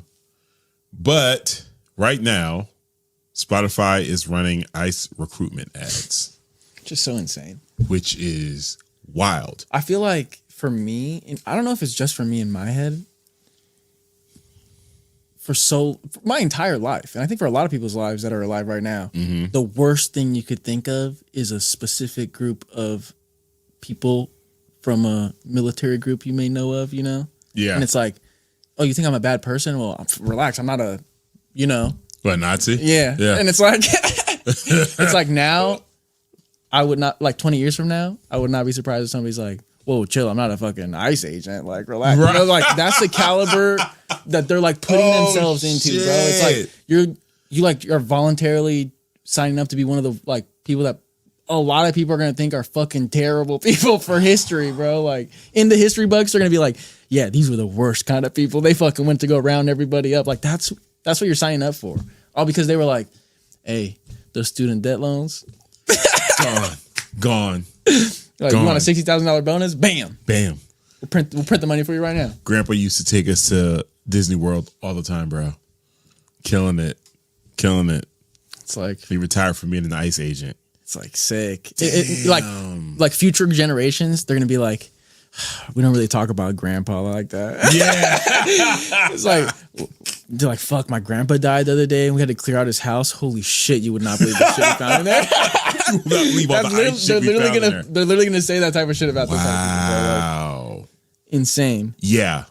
But right now, Spotify is running ICE recruitment ads,
just so insane,
which is wild.
I feel like for me, and I don't know if it's just for me in my head, for my entire life, and I think for a lot of people's lives that are alive right now, the worst thing you could think of is a specific group of people from a military group you may know of, you know?
Yeah.
And it's like, oh, you think I'm a bad person? Well, relax. I'm not a, you know?
What, Nazi?
Yeah. And it's like, it's like now, I would not, like 20 years from now, I would not be surprised if somebody's like, whoa, chill, I'm not a fucking ICE agent. Like, relax. Right. You know, like, that's the caliber that they're like putting themselves into, bro. It's like, you're voluntarily signing up to be one of the like people that a lot of people are going to think are fucking terrible people for history, bro. Like, in the history books, they're going to be like, yeah, these were the worst kind of people. They fucking went to go round everybody up. Like, that's what you're signing up for. All because they were like, hey, those student debt loans.
Gone.
Like, you want a $60,000 bonus? Bam.
Bam.
We'll print the money for you right now.
Grandpa used to take us to Disney World all the time, bro. Killing it.
It's like,
he retired from being an ICE agent.
It's like sick. Like future generations, they're gonna be like, we don't really talk about grandpa like that.
Yeah.
It's like, they're like, fuck, my grandpa died the other day and we had to clear out his house. Holy shit, you would not believe the shit we found in there.
You would not believe all the ICE shit we found in there.
They're literally gonna say that type of shit about this.
Wow.
Like, insane.
Yeah.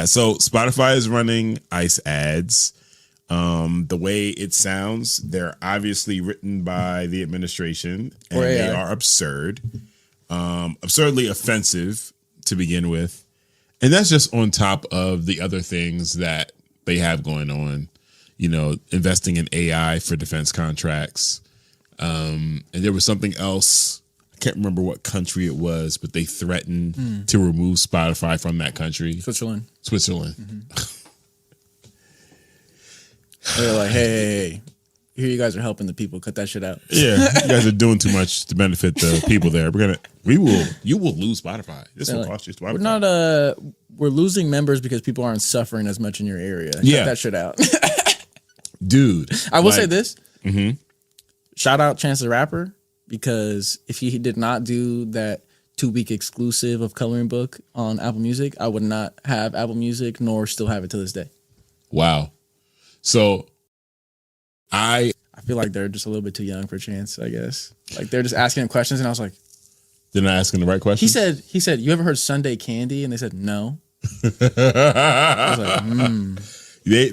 So Spotify is running ICE ads. The way it sounds, they're obviously written by the administration and they are absurd, absurdly offensive to begin with. And that's just on top of the other things that they have going on, you know, investing in AI for defense contracts. And there was something else. I can't remember what country it was, but they threatened to remove Spotify from that country.
Switzerland.
Mm-hmm.
They're like, hey, here you guys are helping the people. Cut that shit out.
Yeah, you guys are doing too much to benefit the people there. You will lose Spotify. This will cost you Spotify.
We're losing members because people aren't suffering as much in your area. Cut that shit out.
Dude.
I will say this. Mm-hmm. Shout out Chance the Rapper, because if he did not do that 2-week exclusive of Coloring Book on Apple Music, I would not have Apple Music nor still have it to this day.
Wow. So I
feel like they're just a little bit too young for Chance, I guess. Like, they're just asking him questions, and I was like,
they're not asking the right questions?
He said, you ever heard Sunday Candy? And they said, no. I was like,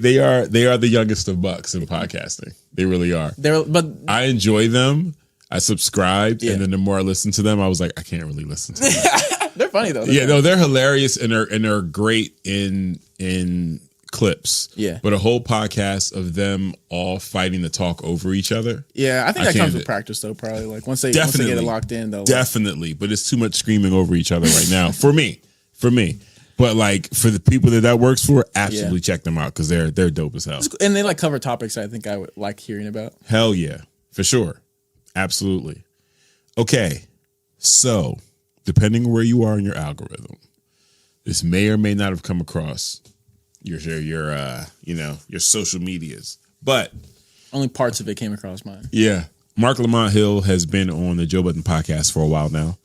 They are the youngest of bucks in podcasting. They really are.
But
I enjoy them. I subscribed, and then the more I listened to them, I was like, I can't really listen to them.
They're funny though.
They're hilarious, and they're great in clips.
Yeah.
But a whole podcast of them all fighting to talk over each other.
Yeah, I think that comes with practice though, probably. Like once they get it locked in though.
Definitely. But it's too much screaming over each other right now. For me. But like for the people that works for, absolutely check them out, because they're dope as hell.
And they like cover topics I think I would like hearing about.
Hell yeah. For sure. Absolutely. Okay. So depending where you are in your algorithm, this may or may not have come across your social medias, but
only parts of it came across mine.
Yeah. Mark Lamont Hill has been on the Joe Budden podcast for a while now.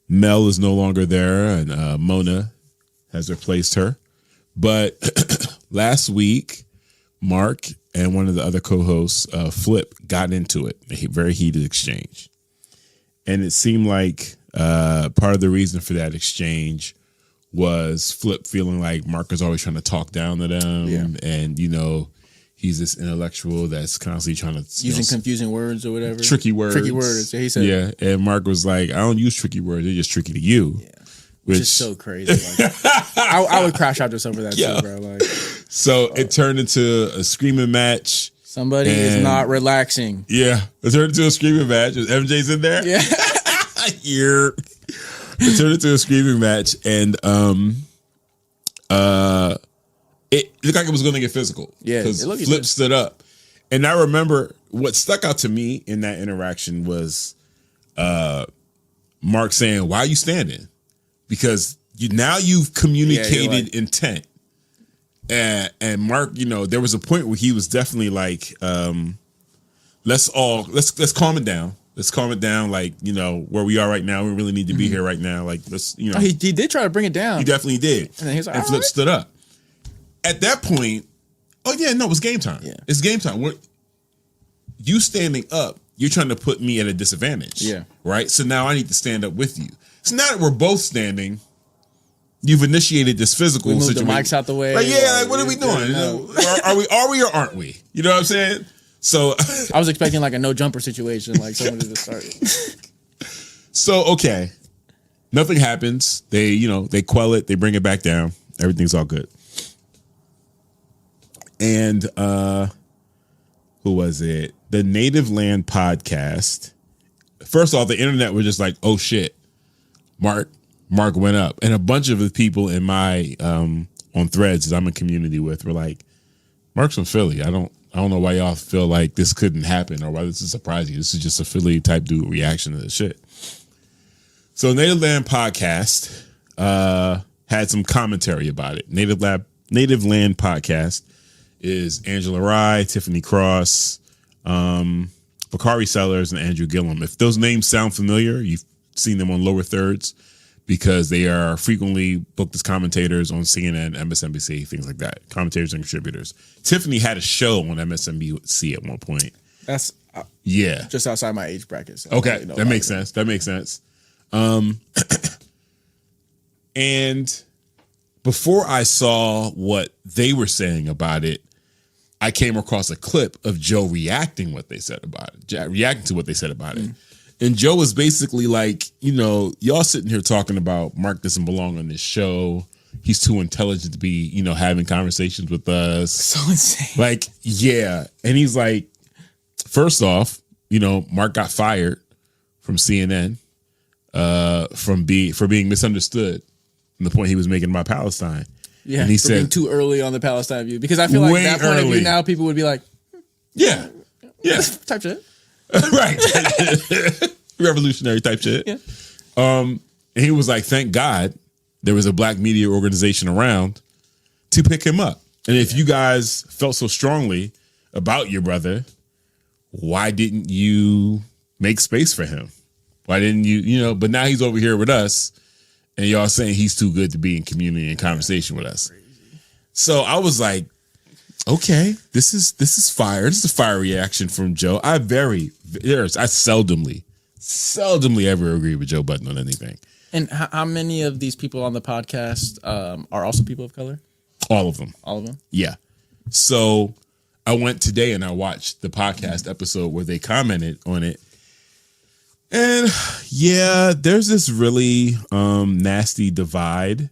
Mel is no longer there, and Mona has replaced her. But last week, Mark and one of the other co-hosts, Flip, got into it. A very heated exchange. And it seemed like part of the reason for that exchange was Flip feeling like Mark is always trying to talk down to them. And, he's this intellectual that's constantly trying to
using confusing words or whatever.
Tricky words.
Yeah, he said.
Yeah. And Mark was like, I don't use tricky words. They're just tricky to you.
Yeah. Which is so crazy. Like, I would crash out just over that too, bro. Like,
so it turned into a screaming match.
Somebody is not relaxing.
Yeah. It turned into a screaming match. MJ's in there?
Yeah.
It turned into a screaming match, and it looked like it was going to get physical.
Yeah,
because Flip stood up, and I remember what stuck out to me in that interaction was Mark saying, "Why are you standing?" Because you've communicated intent, and Mark, there was a point where he was definitely like, let's calm it down. Let's calm it down, like, where we are right now. We really need to be here right now. Like, let's,
He did try to bring it down.
He definitely did.
And then he was like,
and Flip stood up. At that point, it was game time.
Yeah.
It's game time. You standing up, you're trying to put me at a disadvantage.
Yeah.
Right? So now I need to stand up with you. So now that we're both standing, you've initiated this physical
We moved
situation.
the mics out the way.
Like, yeah, like, what are we doing? Are we or aren't we? You know what I'm saying? So
I was expecting like a no jumper situation, like someone to just start.
So, okay. Nothing happens. They quell it. They bring it back down. Everything's all good. And who was it? The Native Land podcast. First off, the internet was just like, oh shit, Mark went up. And a bunch of the people in my on threads that I'm in community with were like, Mark's from Philly. I don't know why y'all feel like this couldn't happen or why this is surprising. This is just a Philly type dude reaction to this shit. So Native Land podcast had some commentary about it. Native Land podcast is Angela Rye, Tiffany Cross, Bakari Sellers, and Andrew Gillum. If those names sound familiar, you've seen them on lower thirds because they are frequently booked as commentators on CNN, MSNBC, things like that. Commentators and contributors. Tiffany had a show on MSNBC at one point.
That's just outside my age bracket. So
okay, that makes sense. That makes sense. And before I saw what they were saying about it, I came across a clip of Joe reacting to what they said about it. And Joe was basically like, y'all sitting here talking about Mark doesn't belong on this show. He's too intelligent to be, having conversations with us.
So insane.
Like, yeah. And he's like, first off, Mark got fired from CNN for being misunderstood from the point he was making about Palestine.
Yeah,
and he
said being too early on the Palestine view, because I feel like that point of view now people would be like,
yeah,
type shit,
right, revolutionary type shit.
Yeah.
And he was like, thank God there was a black media organization around to pick him up. And if you guys felt so strongly about your brother, why didn't you make space for him? Why didn't you, but now he's over here with us and y'all saying he's too good to be in community and conversation with us. So I was like, okay, this is fire. This is a fire reaction from Joe. I seldomly ever agree with Joe Budden on anything.
And how many of these people on the podcast are also people of color?
All of them.
All of them?
Yeah. So I went today and I watched the podcast episode where they commented on it. And yeah, there's this really nasty divide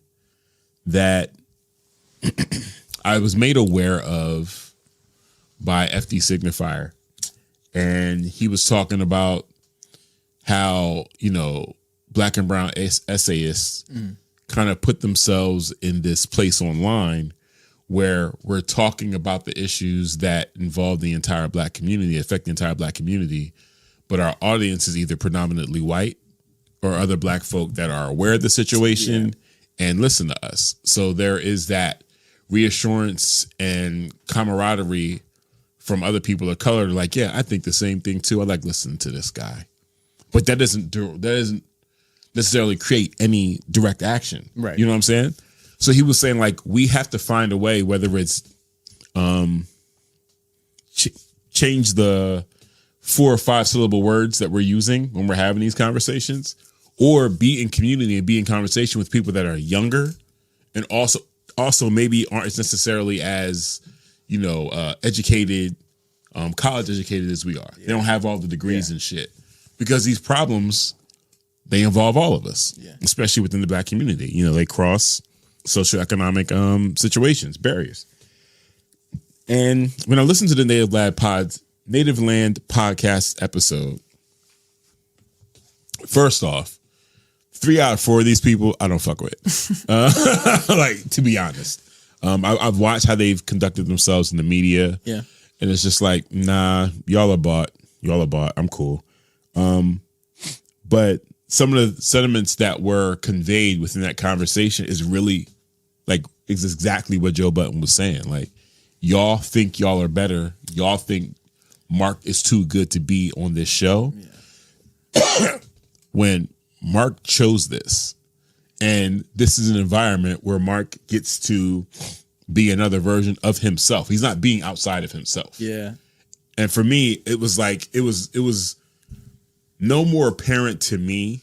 that I was made aware of by FD Signifier. And he was talking about how, black and brown essayists kind of put themselves in this place online where we're talking about the issues that involve the entire black community, affect the entire black community. But our audience is either predominantly white or other black folk that are aware of the situation and listen to us. So there is that reassurance and camaraderie from other people of color. Like, yeah, I think the same thing too. I like listening to this guy. But that doesn't necessarily create any direct action.
Right.
You know what I'm saying? So he was saying, like, we have to find a way, whether it's change the 4 or 5 syllable words that we're using when we're having these conversations, or be in community and be in conversation with people that are younger and also maybe aren't necessarily as, educated, college educated as we are. Yeah. They don't have all the degrees and shit, because these problems, they involve all of us, especially within the black community. They cross socioeconomic situations, barriers. And when I listened to the Native Land podcast episode, first off, 3 out of 4 of these people I don't fuck with. Like, to be honest, I've watched how they've conducted themselves in the media.
Yeah,
and it's just like, nah, y'all are bought. I'm cool. But some of the sentiments that were conveyed within that conversation is really is exactly what Joe Budden was saying. Like, y'all think y'all are better. Y'all think Mark is too good to be on this show. Yeah. When Mark chose this, and this is an environment where Mark gets to be another version of himself. He's not being outside of himself.
Yeah.
And for me, it was like, it was no more apparent to me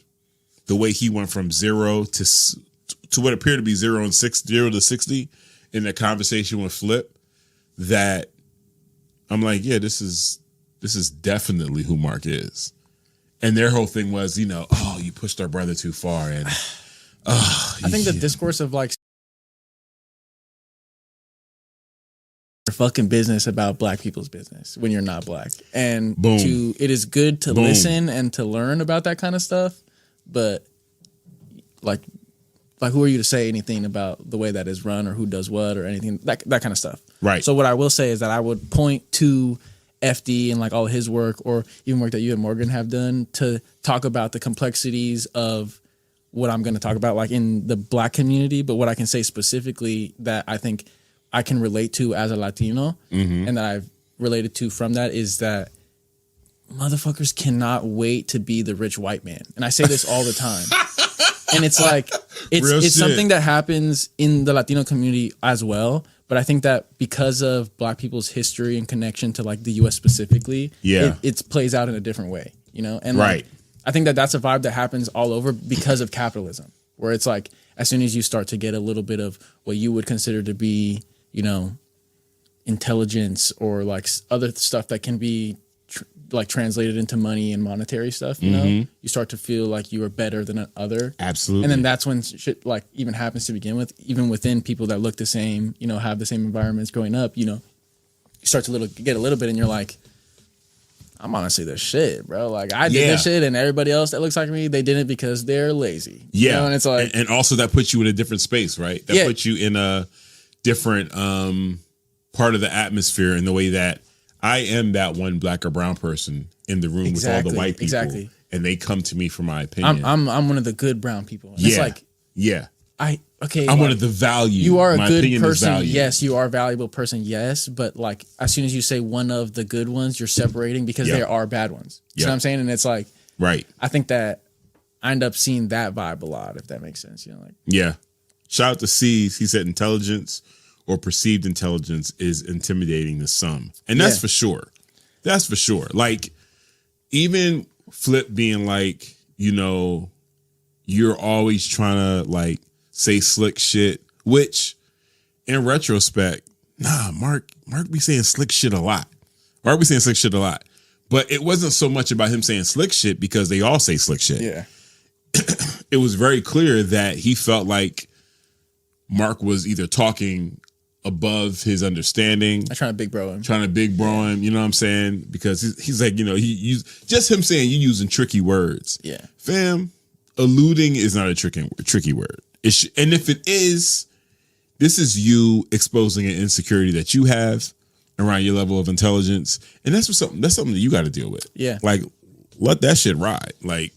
the way he went from 0 to to what appeared to be 0 to 60 in that conversation with Flip, that I'm like, yeah, this is definitely who Mark is. And their whole thing was, you know, oh, you pushed our brother too far. And
I think the discourse of like fucking business about black people's business when you're not black. And it is good to listen and to learn about that kind of stuff. But like who are you to say anything about the way that is run or who does what or anything, that kind of stuff.
Right.
So what I will say is that I would point to FD and like all his work, or even work that you and Morgan have done, to talk about the complexities of what I'm going to talk about, like in the black community. But what I can say specifically that I think I can relate to as a Latino, and that I've related to from that, is that motherfuckers cannot wait to be the rich white man. And I say this all the time. And it's like, it's something that happens in the Latino community as well. But I think that because of black people's history and connection to like the US specifically, it plays out in a different way, you know? And like, I think that that's a vibe that happens all over because of capitalism, where it's like, as soon as you start to get a little bit of what you would consider to be, you know, intelligence or like other stuff that can be like translated into money and monetary stuff, you know, you start to feel like you are better than another.
Absolutely.
And then that's when shit like even happens to begin with, even within people that look the same, you know, have the same environments growing up, you know, you start to get a little bit and you're like, I'm honestly the shit, bro. Like I did this shit and everybody else that looks like me, they did it because they're lazy.
Yeah.
You know? And it's like,
and also that puts you in a different space, right? That puts you in a different part of the atmosphere, in the way that I am that one black or brown person in the room with all the white people, and they come to me for my opinion.
I'm one of the good brown people. And it's like,
I'm one of the value.
You are a good person. Yes, you are a valuable person. Yes, but like as soon as you say one of the good ones, you're separating because there are bad ones. You know what I'm saying? And it's like, I think that I end up seeing that vibe a lot, if that makes sense. You know, like
Shout out to C's. He said intelligence or perceived intelligence is intimidating to some. And that's for sure. That's for sure. Like, even Flip being like, you know, you're always trying to like say slick shit, which in retrospect, Mark be saying slick shit a lot. Mark be saying slick shit a lot. But it wasn't so much about him saying slick shit because they all say slick shit.
Yeah.
It was very clear that he felt like Mark was either talking above his understanding.
I'm trying to big bro him.
You know what I'm saying? Because he's like, you know, he used just him saying you using tricky words.
Yeah.
Fam, alluding is not a tricky word. And if it is, this is you exposing an insecurity that you have around your level of intelligence. And that's something that you got to deal with.
Yeah.
Like, let that shit ride. Like,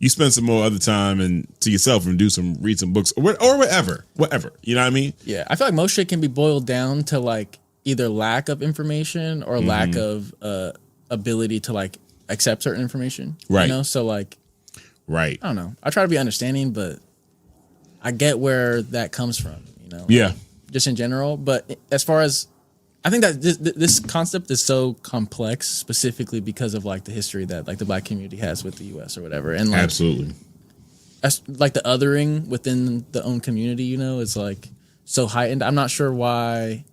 you spend some more other time and to yourself and read some books or whatever. You know what I mean?
Yeah. I feel like most shit can be boiled down to like either lack of information or lack of ability to like accept certain information.
Right.
You know? So like,
I
don't know. I try to be understanding, but I get where that comes from, you know?
Yeah.
Just in general. But as far as, I think that this concept is so complex specifically because of like the history that like the black community has with the US or whatever. And like,
absolutely.
As, like the othering within the own community, you know, it's like so heightened. I'm not sure why,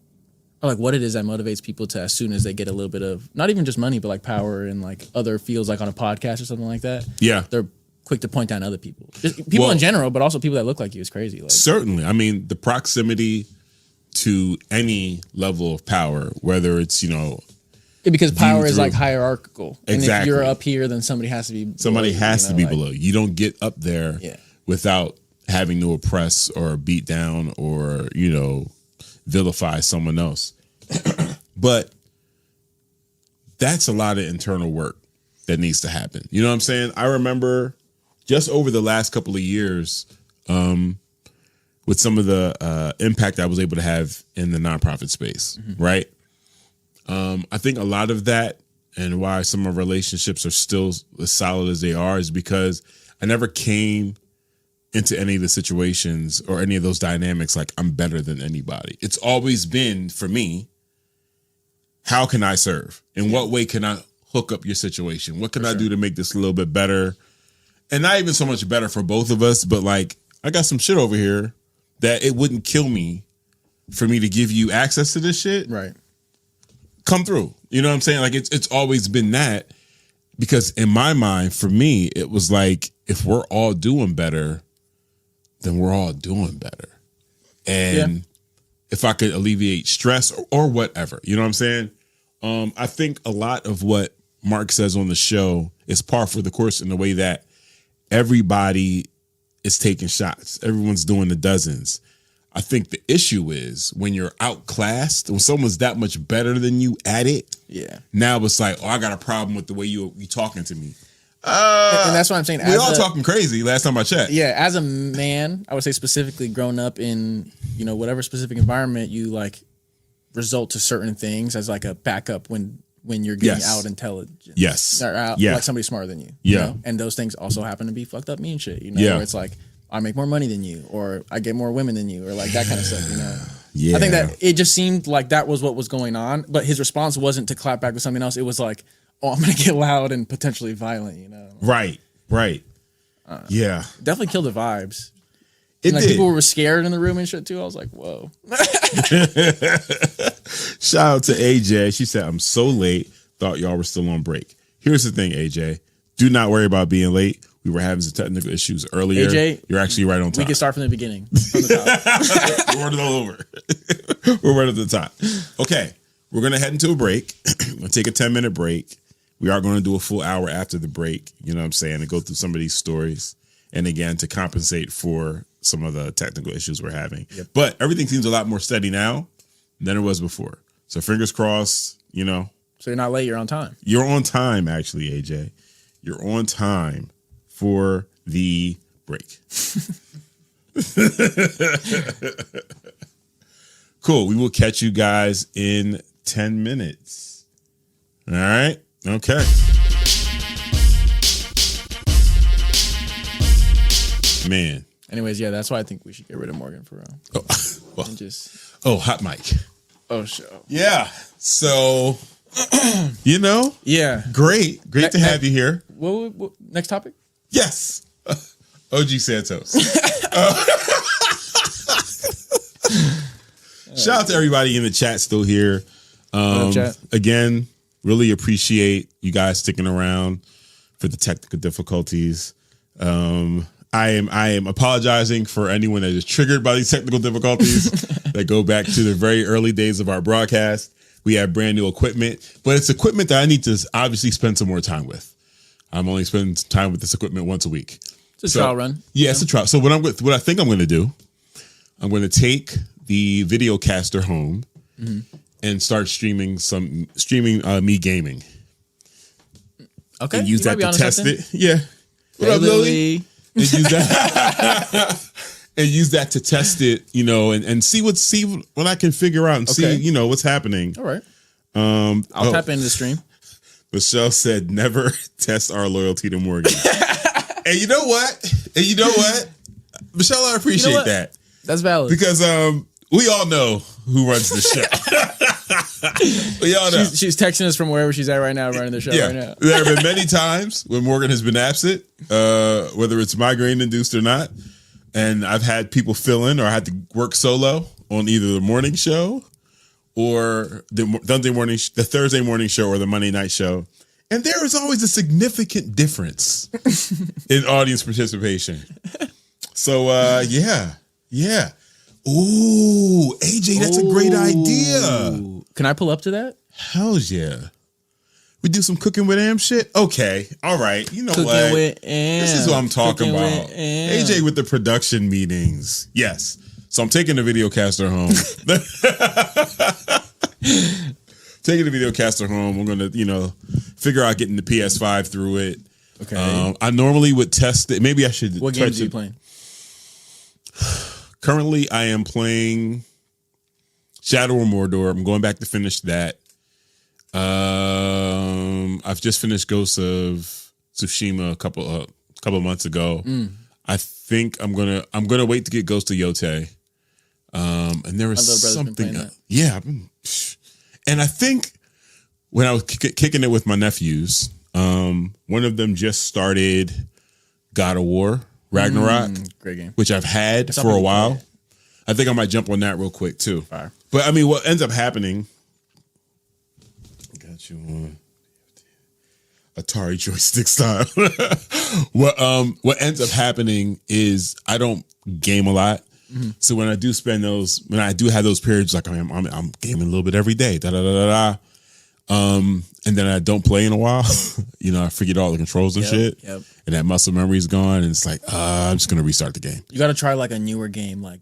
or like what it is that motivates people to, as soon as they get a little bit of, not even just money, but like power and like other fields, like on a podcast or something like that.
Yeah.
They're quick to point down other people. Just people in general, but also people that look like you is crazy. Like,
certainly. I mean, the proximity to any level of power, whether it's, you know,
because power is like hierarchical.
Exactly.
And if you're up here, then somebody has to be
below. You don't get up there without having to oppress or beat down or, you know, vilify someone else. But that's a lot of internal work that needs to happen. You know what I'm saying? I remember just over the last couple of years, with some of the impact I was able to have in the nonprofit space, right? I think a lot of that and why some of our relationships are still as solid as they are is because I never came into any of the situations or any of those dynamics like I'm better than anybody. It's always been, for me, how can I serve? In what way can I hook up your situation? What can I do to make this a little bit better? And not even so much better for both of us, but like, I got some shit over here. that it wouldn't kill me for me to give you access to this shit.
Right.
Come through. You know what I'm saying? Like it's always been that, because in my mind, for me, it was like, if we're all doing better, then we're all doing better. And if I could alleviate stress or whatever, you know what I'm saying? I think a lot of what Mark says on the show is par for the course in the way that everybody is taking shots. Everyone's doing the dozens. I think the issue is when you're outclassed, when someone's that much better than you at it.
Yeah.
Now it's like, oh, I got a problem with the way you talking to me.
And that's what I'm saying.
We all talking crazy last time I checked.
Yeah, as a man, I would say specifically grown up in, whatever specific environment, you like result to certain things as like a backup when you're getting out intelligence.
Yes.
Or out like somebody smarter than you.
Yeah.
You know? And those things also happen to be fucked up mean shit,
where
it's like, I make more money than you, or I get more women than you, or like that kind of stuff,
Yeah.
I think that it just seemed like that was what was going on, but his response wasn't to clap back with something else. It was like, oh, I'm going to get loud and potentially violent,
Right. Yeah.
Definitely killed the vibes.
It
like
did.
People were scared in the room and shit too. I was like, whoa.
Shout out to AJ. She said, I'm so late. Thought y'all were still on break. Here's the thing, AJ. Do not worry about being late. We were having some technical issues earlier. AJ, you're actually right on time.
We can start from the beginning. From the top.
We're running all over. We're right at the top. Okay. We're going to head into a break. We're going to take a 10-minute break. We are going to do a full hour after the break, you know what I'm saying, to go through some of these stories. And again, to compensate for some of the technical issues we're having. Yep. But everything seems a lot more steady now than it was before. So fingers crossed, So
you're not late, you're on time.
You're on time, actually, AJ. You're on time for the break. Cool. We will catch you guys in 10 minutes. All right. Okay. Man.
Anyways, that's why I think we should get rid of Morgan for real.
Oh, well,
and just
hot mic.
Oh, show.
Yeah. So, Yeah. Great to have you here.
What next topic?
Yes. OG Santos. Shout out to everybody in the chat still here.
Chat?
Again, really appreciate you guys sticking around for the technical difficulties. I am apologizing for anyone that is triggered by these technical difficulties that go back to the very early days of our broadcast. We have brand new equipment, but it's equipment that I need to obviously spend some more time with. I'm only spending time with this equipment once a week.
It's a trial run.
Yeah, it's a trial. So what I think I'm going to do, I'm going to take the video caster home and start streaming me gaming.
Okay.
And use that to test it. Yeah. What up, Lily? And use that to test it, and see what I can figure out and see, what's happening.
All right. I'll tap into the stream.
Michelle said, never test our loyalty to Morgan. And you know what? Michelle, I appreciate that.
That's valid.
Because we all know who runs the show. We all know.
She's texting us from wherever she's at right now, running the show right now.
There have been many times when Morgan has been absent, whether it's migraine induced or not. And I've had people fill in, or I had to work solo on either the morning show or the Thursday morning show or the Monday night show. And there is always a significant difference in audience participation. So, yeah. Ooh, AJ, that's a great idea.
Can I pull up to that?
Hell yeah. We do some cooking with Am shit? Okay. All right. You know
cooking
what?
With Am.
This is what I'm talking
cooking
about. AJ with the production meetings. Yes. So I'm taking the video caster home. Taking the video caster home. I'm going to, figure out getting the PS5 through it.
Okay.
I normally would test it. Maybe I should.
What games are you playing?
Currently, I am playing Shadow of Mordor. I'm going back to finish that. I've just finished Ghost of Tsushima a couple of months ago. I think I'm gonna wait to get Ghost of Yote. And there was something. Yeah, and I think when I was kicking it with my nephews, one of them just started God of War Ragnarok,
great game,
which I've had for a while. I think I might jump on that real quick too.
Fire.
But I mean, what ends up happening? I got you on Atari joystick style. What ends up happening is I don't game a lot. Mm-hmm. So when I do have those periods, like I'm gaming a little bit every day, and then I don't play in a while, I forget all the controls and shit, and that muscle memory is gone, and it's like, I'm just gonna restart the game. You
got to try like a newer game, like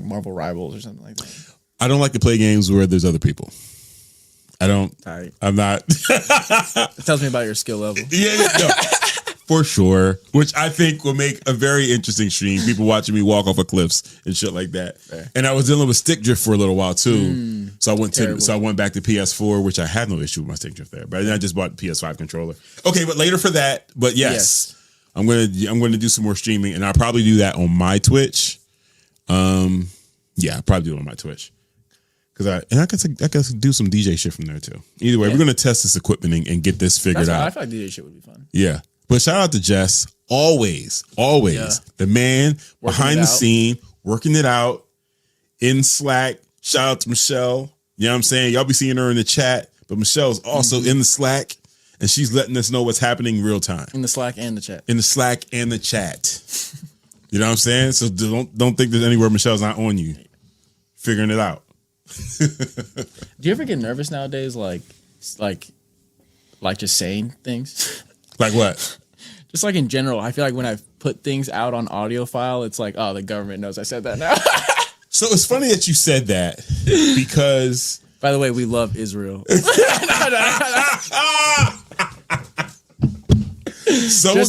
Marvel Rivals or something like that.
I don't like to play games where there's other people. I don't.
Right.
I'm not.
It tells me about your skill level.
Yeah, no. For sure, which I think will make a very interesting stream. People watching me walk off of cliffs and shit like that. Fair. And I was dealing with stick drift for a little while too. So I went back to PS4, which I had no issue with my stick drift there. But then I just bought the PS5 controller. Okay, but later for that. But yes. I'm gonna do some more streaming, and I'll probably do that on my Twitch. I'll probably do it on my Twitch. I guess do some DJ shit from there too. Either way, we're gonna test this equipment and get this figured out.
I feel like DJ shit would be fun.
Yeah. But shout out to Jess, always, the man behind the scene, working it out in Slack. Shout out to Michelle. You know what I'm saying? Y'all be seeing her in the chat, but Michelle's also in the Slack, and she's letting us know what's happening real time.
In the Slack and the chat.
In the Slack and the chat. You know what I'm saying? So don't think there's anywhere Michelle's not on you, figuring it out.
Do you ever get nervous nowadays, like just saying things?
Like what?
Just like in general, I feel like when I put things out on audio file, it's like, oh, the government knows I said that now.
So it's funny that you said that because...
By the way, we love Israel. Just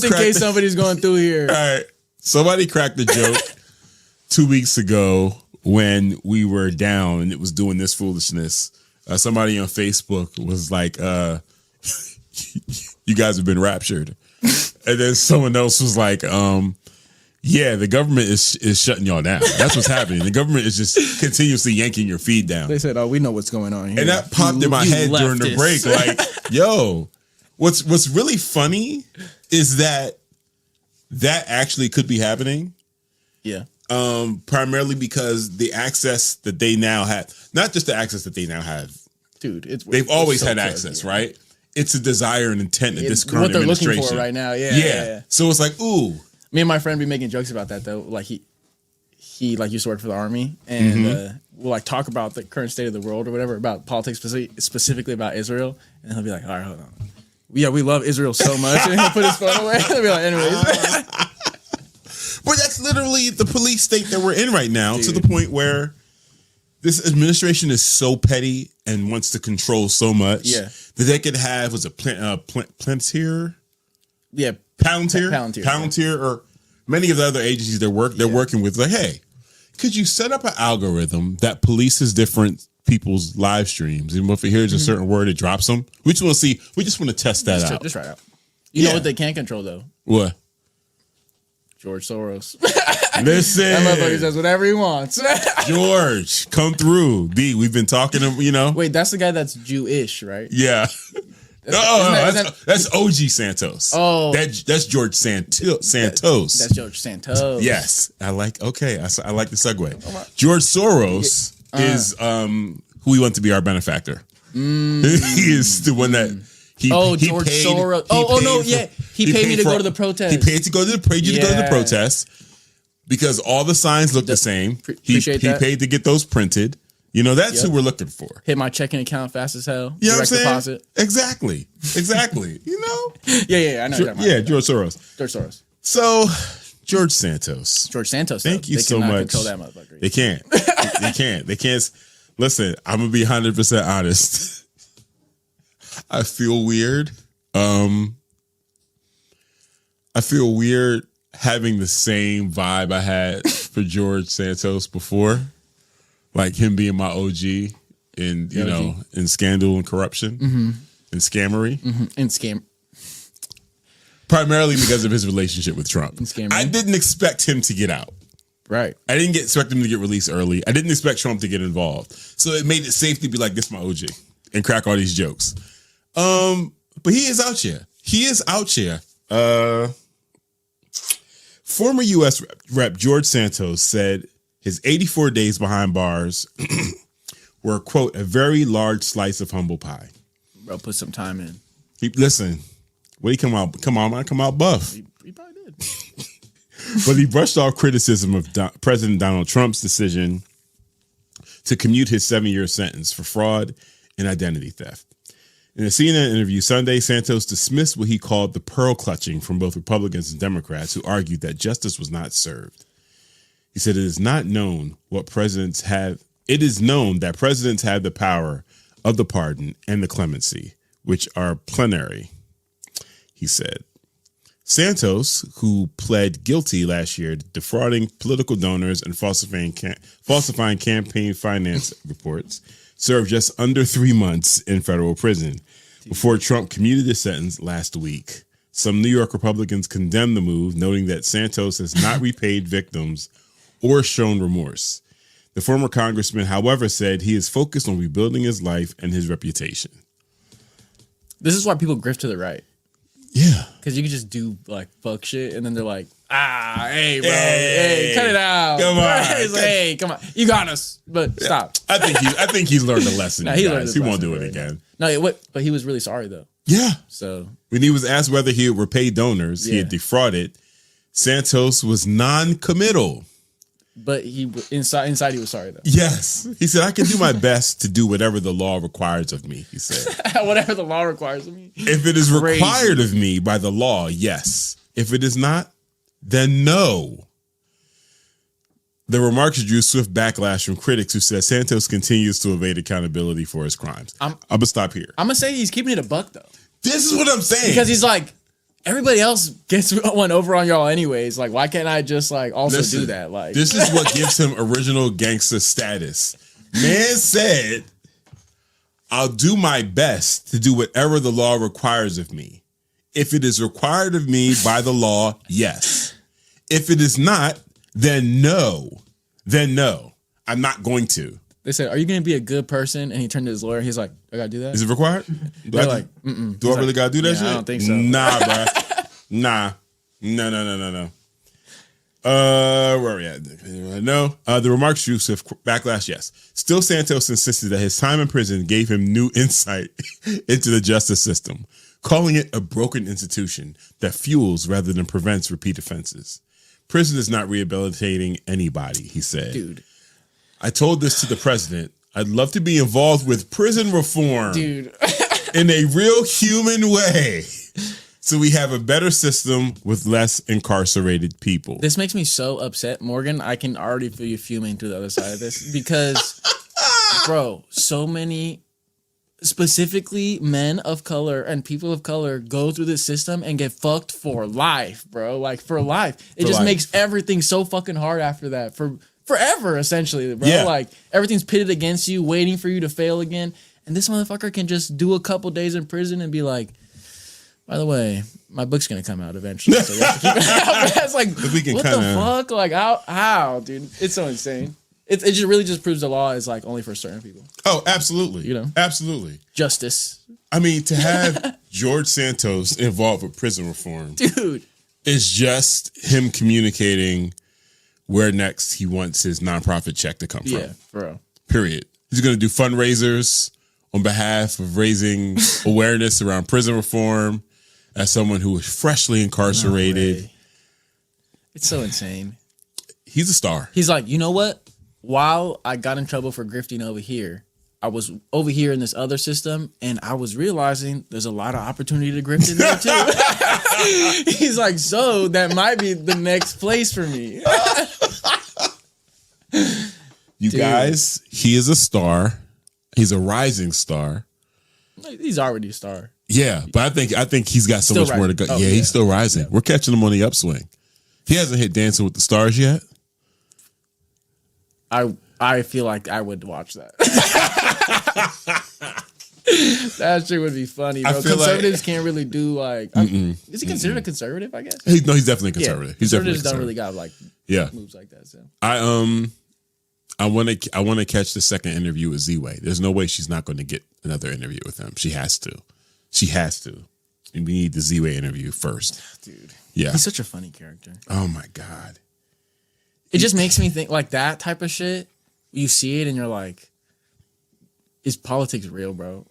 in case somebody's going through here.
All right. Somebody cracked the joke 2 weeks ago when we were down and it was doing this foolishness. Somebody on Facebook was like, you guys have been raptured. And then someone else was like, yeah, the government is shutting y'all down. That's what's happening. The government is just continuously yanking your feed down.
They said, oh, we know what's going on here.
And that popped in my head during the break. Like, yo, what's really funny is that actually could be happening.
Yeah.
Primarily because the access that they now have, not just the access that they now have.
Dude,
they've always had access, right? It's a desire and intent of this current administration.
What they're looking for right now, yeah.
So it's like, ooh.
Me and my friend be making jokes about that though. Like he like used to work for the army, and we'll like talk about the current state of the world or whatever, about politics, specifically about Israel, and he'll be like, all right, hold on. Yeah, we love Israel so much, and he'll put his phone away. He'll be like, anyways.
But that's literally the police state that we're in right now, to the point where this administration is so petty and wants to control so much that they could have Palantir?
Yeah,
Palantir, or many of the other agencies they're working with. Like, hey, could you set up an algorithm that polices different people's live streams, and if it hears a certain word, it drops them? We just want to see. We just want to test that out.
Just try it out. You know what they can't control though?
What?
George Soros.
Listen,
that motherfucker says whatever he wants.
George, come through. D, we've been talking to
Wait, that's the guy that's Jewish, right?
Yeah. That's OG Santos.
Oh,
that's George Santos.
That's George Santos.
Yes, I like the segue. George Soros is who we want to be our benefactor. He is the one that.
George Soros. He paid me to go to the protest.
He paid you to go to the protest because all the signs look the same. He paid to get those printed. That's who we're looking for.
Hit my checking account fast as hell.
You know what I'm saying?
Deposit.
Exactly.
Yeah. I know.
George Soros. So, George Santos. Thank you so much.
Control that motherfucker.
They can't. They can't. Listen, I'm gonna be 100% honest. I feel weird. I feel weird having the same vibe I had for George Santos before, like him being my OG in in scandal and corruption and scammery
and scam.
Primarily because of his relationship with Trump.
And
I didn't expect him to get out.
Right.
I didn't expect him to get released early. I didn't expect Trump to get involved. So it made it safe to be like, this is my OG and crack all these jokes. But he is out here. Former U.S. Rep George Santos said His 84 days behind bars were, quote, a very large slice of humble pie.
Bro, put some time in.
Listen, when he come out buff.
He probably did.
But he brushed off criticism of President Donald Trump's decision to commute his 7-year sentence for fraud and identity theft. In a CNN interview Sunday, Santos dismissed what he called the pearl clutching from both Republicans and Democrats who argued that justice was not served. He said it is known that presidents have the power of the pardon and the clemency, which are plenary, he said. Santos, who pled guilty last year to defrauding political donors and falsifying campaign finance reports, served just under 3 months in federal prison before Trump commuted his sentence last week. Some New York Republicans condemned the move, noting that Santos has not repaid victims or shown remorse. The former congressman, however, said he is focused on rebuilding his life and his reputation.
This is why people grift to the right.
Yeah.
Because you can just do like fuck shit and then they're like, hey, bro, hey, cut it out.
Come on.
It's like, hey, come on. You got us. But stop.
I think he's learned a lesson.
He learned
he won't do it again.
No, but he was really sorry though.
Yeah.
So
when he was asked whether he would repay donors he had defrauded, Santos was non-committal.
But he inside he was sorry though.
Yes. He said, I can do my best to do whatever the law requires of me, he said.
Whatever the law requires of me.
If it is required of me by the law, yes. If it is not, then no. The remarks drew swift backlash from critics who said Santos continues to evade accountability for his crimes. I'm going to stop here.
I'm going to say he's keeping it a buck though.
This is what I'm saying.
Because he's like, everybody else gets one over on y'all anyways. Like, why can't I just like also do that? Like,
this is what gives him original gangster status. Man said, I'll do my best to do whatever the law requires of me. If it is required of me by the law, yes. If it is not, then no. Then no. I'm not going to.
They said, are you going to be a good person? And he turned to his lawyer. He's like, I got to do that?
Is it required? Do I really got to do that shit?
I don't think so.
Nah, bro. Nah. No. Where are we at? No. The remarks drew swift backlash, yes. Still, Santos insisted that his time in prison gave him new insight into the justice system, calling it a broken institution that fuels rather than prevents repeat offenses. Prison is not rehabilitating anybody, he said.
Dude.
I told this to the president. I'd love to be involved with prison reform.
Dude.
In a real human way. So we have a better system with less incarcerated people.
This makes me so upset, Morgan. I can already feel you fuming to the other side of this because, bro, so many, specifically men of color and people of color go through this system and get fucked for life, bro. Like, for life. It just makes everything so fucking hard after that. Forever, essentially, bro.
Yeah.
Like, everything's pitted against you, waiting for you to fail again. And this motherfucker can just do a couple days in prison and be like, by the way, my book's gonna come out eventually, so you have to keep it out. It's like, what the fuck? Like, how, dude? It's so insane. It just really just proves the law is like only for certain people.
Oh, absolutely.
You know,
absolutely.
Justice.
I mean, to have George Santos involved with prison reform,
dude,
is just him communicating where next he wants his nonprofit check to come from.
Yeah, bro.
Period. He's gonna do fundraisers on behalf of raising awareness around prison reform. As someone who was freshly incarcerated.
No, it's so insane.
He's a star.
He's like, you know what? While I got in trouble for grifting over here, I was over here in this other system, and I was realizing there's a lot of opportunity to grift in there too. He's like, so that might be the next place for me.
You guys, he is a star. He's a rising star.
He's already a star.
Yeah, but I think he's got so much more to go. Oh, yeah, he's still rising. Yeah. We're catching him on the upswing. He hasn't hit Dancing with the Stars yet.
I feel like I would watch that. That shit would be funny, bro. Conservatives can't really do like. Is he considered a conservative? I guess.
He's definitely a conservative.
Yeah, conservatives don't really got like moves like that. So
I want to catch the second interview with Z-Way. There's no way she's not going to get another interview with him. She has to. And we need the Z-Way interview first.
Dude.
Yeah.
He's such a funny character.
Oh, my God.
It just makes me think like that type of shit. You see it and you're like, is politics real, bro?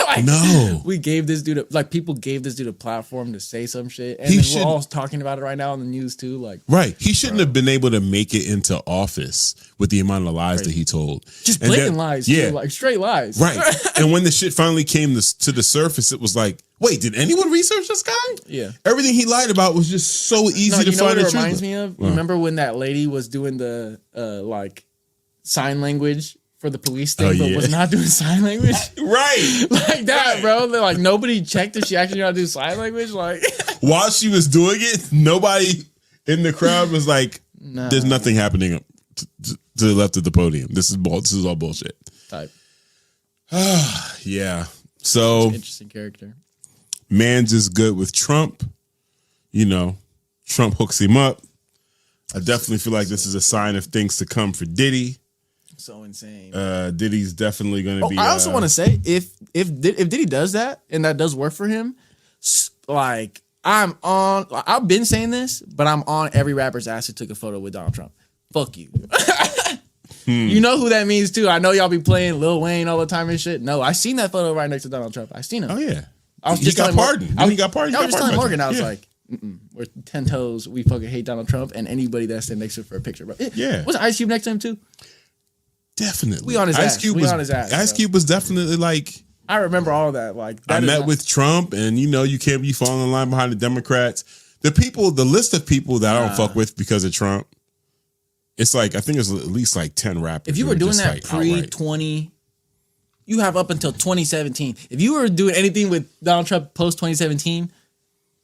Like,
no.
We gave this dude people gave this dude a platform to say some shit. And we're all talking about it right now on the news too. Like,
right. He shouldn't have been able to make it into office with the amount of lies that he told.
Just blatant lies. Yeah. Too, like straight lies.
Right. And when the shit finally came to the surface, it was like, wait, did anyone research this guy?
Yeah.
Everything he lied about was just so easy to find.
What it reminds me of? Remember when that lady was doing the like sign language for the police thing, but was not doing sign language?
Right.
Like that, bro. Like nobody checked if she actually knew how to do sign language. Like
while she was doing it, nobody in the crowd was like, there's nothing happening to the left of the podium. This is all bullshit. Type. Yeah. So
interesting character.
Man's is good with Trump. You know, Trump hooks him up. I definitely feel like this is a sign of things to come for Diddy.
So insane.
Diddy's definitely going to be.
I also want to say if Diddy does that and that does work for him, like I've been saying this, but I'm on every rapper's ass who took a photo with Donald Trump. Fuck you. You know who that means too. I know y'all be playing Lil Wayne all the time and shit. No, I seen that photo right next to Donald Trump. I seen him.
Oh yeah.
He got pardoned. He
got pardoned.
I was just telling Morgan. I was like, we're 10 toes. We fucking hate Donald Trump and anybody that's standing next to him for a picture. Bro.
Yeah.
Was Ice Cube next to him too?
Definitely.
We on his ass.
Ice Cube was definitely like.
I remember all that. Like
I met with Trump, and you can't be falling in line behind the Democrats. The list of people that I don't fuck with because of Trump. It's like I think it's at least like 10 rappers.
If you were doing that pre-20, you have up until 2017. If you were doing anything with Donald Trump post 2017,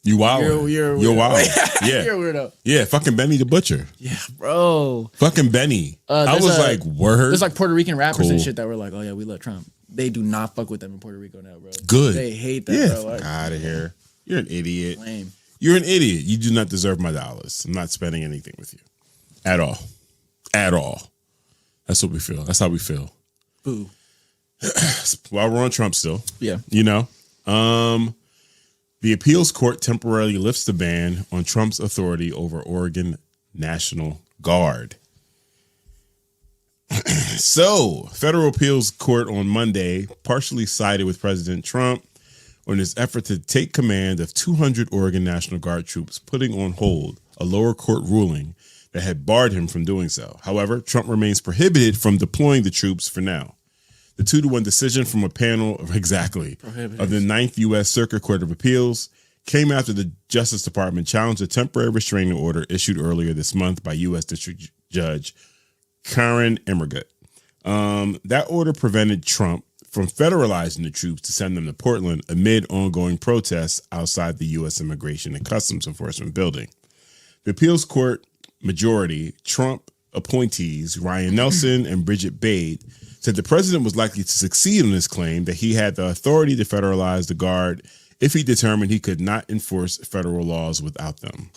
you wild. You're wild. Yeah,
you're a weirdo.
Yeah, fucking Benny the Butcher.
Yeah, bro.
Fucking Benny. I was like, word.
There's like Puerto Rican rappers and shit that were like, oh yeah, we love Trump. They do not fuck with them in Puerto Rico now, bro.
Good.
They hate that, bro.
Like, out of here. You're an idiot.
Lame.
You're an idiot. You do not deserve my dollars. I'm not spending anything with you. At all. At all. That's what we feel. That's how we feel.
Boo.
While we're on Trump still.
Yeah.
You know? The appeals court temporarily lifts the ban on Trump's authority over Oregon National Guard. So, federal appeals court on Monday partially sided with President Trump on his effort to take command of 200 Oregon National Guard troops, putting on hold a lower court ruling that had barred him from doing so. However, Trump remains prohibited from deploying the troops for now. The 2-1 decision from a panel of the 9th U.S. Circuit Court of Appeals came after the Justice Department challenged a temporary restraining order issued earlier this month by U.S. District Judge Karen Emmergut. That order prevented Trump from federalizing the troops to send them to Portland amid ongoing protests outside the U.S. Immigration and Customs Enforcement building. The appeals court majority, Trump appointees Ryan Nelson and Bridget Bade, said the president was likely to succeed on his claim that he had the authority to federalize the Guard if he determined he could not enforce federal laws without them.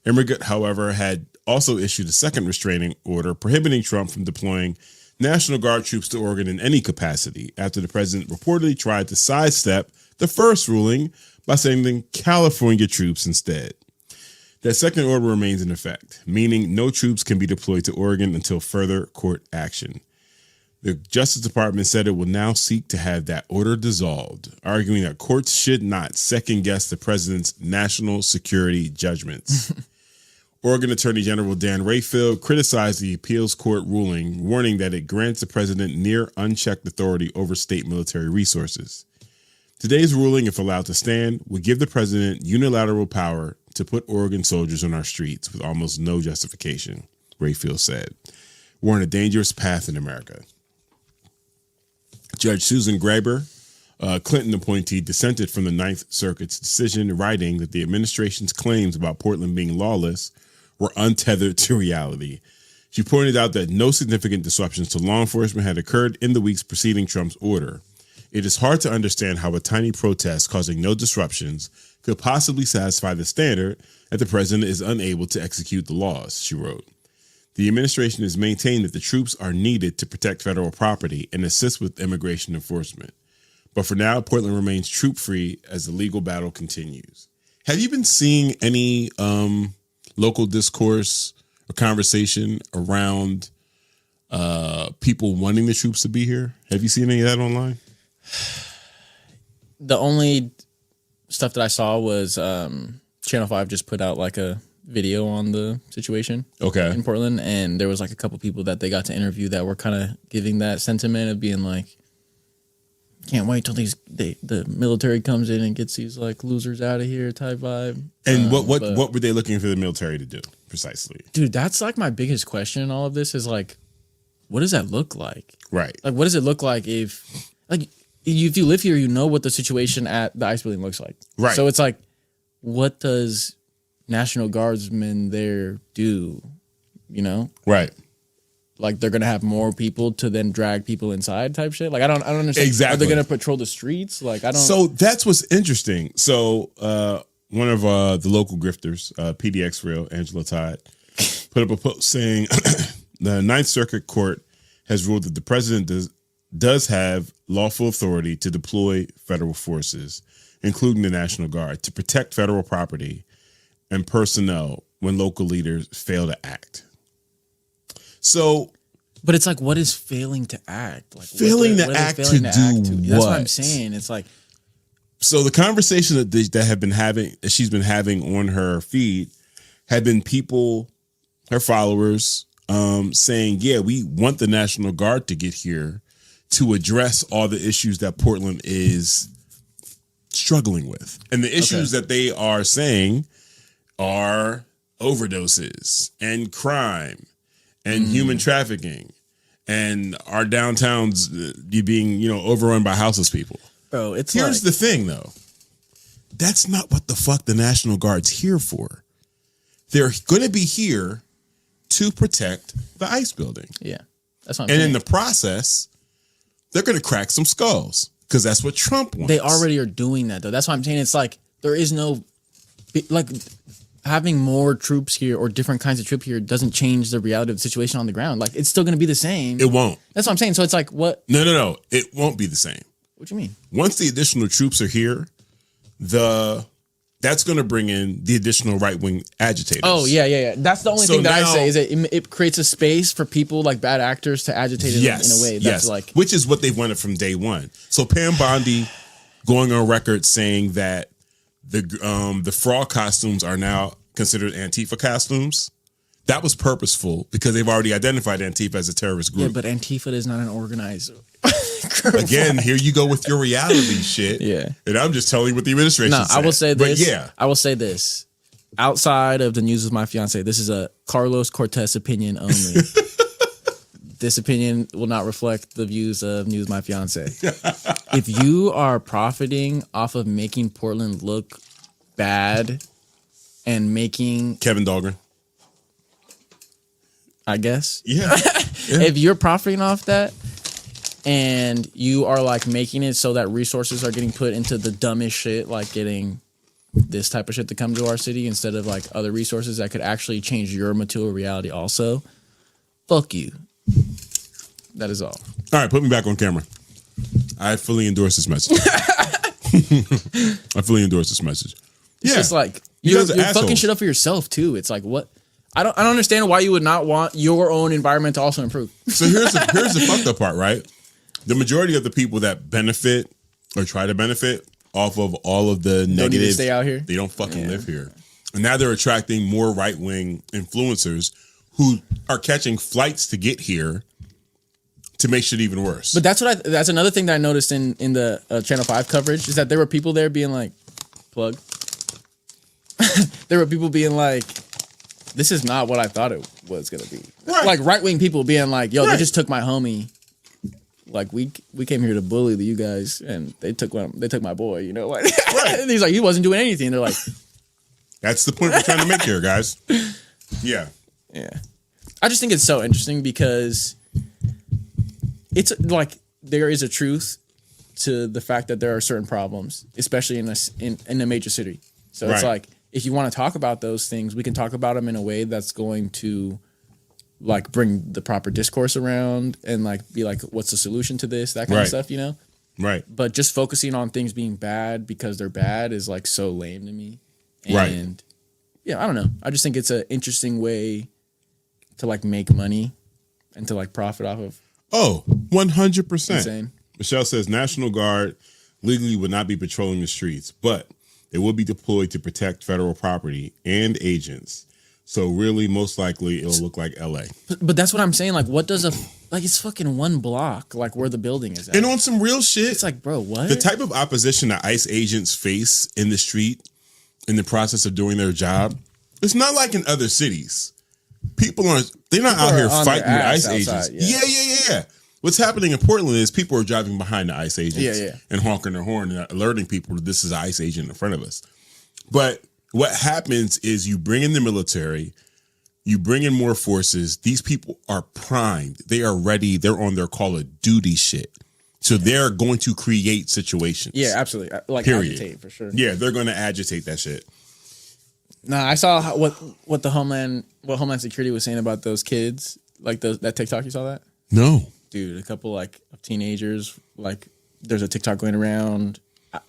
Emmergut, however, had also issued a second restraining order prohibiting Trump from deploying National Guard troops to Oregon in any capacity after the president reportedly tried to sidestep the first ruling by sending California troops instead. That second order remains in effect, meaning no troops can be deployed to Oregon until further court action. The Justice Department said it will now seek to have that order dissolved, arguing that courts should not second-guess the president's national security judgments. Oregon Attorney General Dan Rayfield criticized the appeals court ruling, warning that it grants the president near unchecked authority over state military resources. Today's ruling, if allowed to stand, would give the president unilateral power to put Oregon soldiers on our streets with almost no justification, Rayfield said. We're on a dangerous path in America. Judge Susan Graber, Clinton appointee, dissented from the Ninth Circuit's decision, writing that the administration's claims about Portland being lawless were untethered to reality. She pointed out that no significant disruptions to law enforcement had occurred in the weeks preceding Trump's order. It is hard to understand how a tiny protest causing no disruptions could possibly satisfy the standard that the president is unable to execute the laws, she wrote. The administration has maintained that the troops are needed to protect federal property and assist with immigration enforcement. But for now, Portland remains troop-free as the legal battle continues. Have you been seeing any local discourse a conversation around people wanting the troops to be here? Have you seen any of that online?
The only stuff that I saw was Channel 5 just put out like a video on the situation in Portland, and there was like a couple people that they got to interview that were kind of giving that sentiment of being like, can't wait till the military comes in and gets these like losers out of here type vibe.
And what were they looking for the military to do precisely?
Dude, that's like my biggest question in all of this is like, what does that look like?
Right.
Like, what does it look like if you live here, you know what the situation at the ice building looks like.
Right.
So it's like, what does National Guardsmen there do? You know?
Right.
Like they're gonna have more people to then drag people inside type shit. Like I don't understand.
Exactly.
Are they gonna patrol the streets? Like I don't.
So that's what's interesting. So one of the local grifters, PDX Real, Angela Todd, put up a post saying the Ninth Circuit Court has ruled that the president does have lawful authority to deploy federal forces, including the National Guard, to protect federal property and personnel when local leaders fail to act. So,
but it's like, what is failing to act? Like
failing to act to do what?
That's what I'm saying. It's like,
so the conversation that she's been having on her feed had been people, her followers, saying, yeah, we want the National Guard to get here to address all the issues that Portland is struggling with. And the issues that they are saying are overdoses and crime and human trafficking and our downtowns being, overrun by houseless people.
Bro, it's
Here's the thing, though. That's not what the fuck the National Guard's here for. They're going to be here to protect the ice building.
Yeah. That's what I'm
saying.
saying.
In the process, they're going to crack some skulls because that's what Trump wants.
They already are doing that, though. That's why I'm saying it's like there is no, like, having more troops here or different kinds of troops here doesn't change the reality of the situation on the ground. Like, it's still going to be the same.
It won't.
That's what I'm saying. So it's like, what?
No. It won't be the same.
What do you mean?
Once the additional troops are here, that's going to bring in the additional right-wing agitators.
Oh, yeah. That's the only thing that I say is that it creates a space for people like bad actors to agitate in a way that's like...
Which is what they've wanted from day one. So Pam Bondi going on record saying that the frog costumes are now considered Antifa costumes. That was purposeful because they've already identified Antifa as a terrorist group.
Yeah, but Antifa is not an organized
Again, here you go with your reality shit.
Yeah.
And I'm just telling you what the administration said.
I will say this.
But yeah.
I will say this. Outside of the news with my fiance, this is a Carlos Cortez opinion only. This opinion will not reflect the views of News My Fiance. If you are profiting off of making Portland look bad and making...
Kevin Dahlgren.
I guess.
Yeah.
If you're profiting off that and you are like making it so that resources are getting put into the dumbest shit, like getting this type of shit to come to our city instead of like other resources that could actually change your material reality also, fuck you. That is all.
All right, put me back on camera. I fully endorse this message. I fully endorse this message.
It's just like you're fucking shit up for yourself too. It's like what I don't understand why you would not want your own environment to also improve.
So here's the fucked up part, right? The majority of the people that benefit or try to benefit off of all of the negative,
don't even stay out here.
They don't fucking live here, and now they're attracting more right wing influencers who are catching flights to get here to make shit even worse.
But that's another thing that I noticed in the Channel 5 coverage is that there were people there being like, plug. There were people being like, this is not what I thought it was going to be. Right. Like right-wing people being like, yo, they just took my homie. Like we came here to bully you guys and they took my boy, you know? Like, and he's like, he wasn't doing anything. They're like,
that's the point we're trying to make here, guys. Yeah.
Yeah. I just think it's so interesting because it's like there is a truth to the fact that there are certain problems, especially in a major city. So it's like, if you want to talk about those things, we can talk about them in a way that's going to like bring the proper discourse around and like be like, what's the solution to this? That kind of stuff, you know?
Right.
But just focusing on things being bad because they're bad is like so lame to me. And yeah, I don't know. I just think it's an interesting way to like make money and to like profit off of.
Oh, 100%.
Insane.
Michelle says National Guard legally would not be patrolling the streets, but they will be deployed to protect federal property and agents. So really, most likely, it'll look like LA.
But that's what I'm saying. Like, what does it's fucking one block, like where the building is at.
And on some real shit.
It's like, bro, what?
The type of opposition that ICE agents face in the street in the process of doing their job, it's not like in other cities. They're not out here fighting the ICE agents. Yeah. What's happening in Portland is people are driving behind the ICE agents and honking their horn and alerting people that this is an ICE agent in front of us. But what happens is you bring in the military, you bring in more forces. These people are primed. They are ready. They're on their Call of Duty shit. So they're going to create situations.
Yeah, absolutely. Like
period.
agitate for sure.
Yeah, they're going to agitate that shit.
Nah, I saw what Homeland Security was saying about those kids. Like that TikTok, you saw that?
No.
Dude, a couple like of teenagers, like there's a TikTok going around.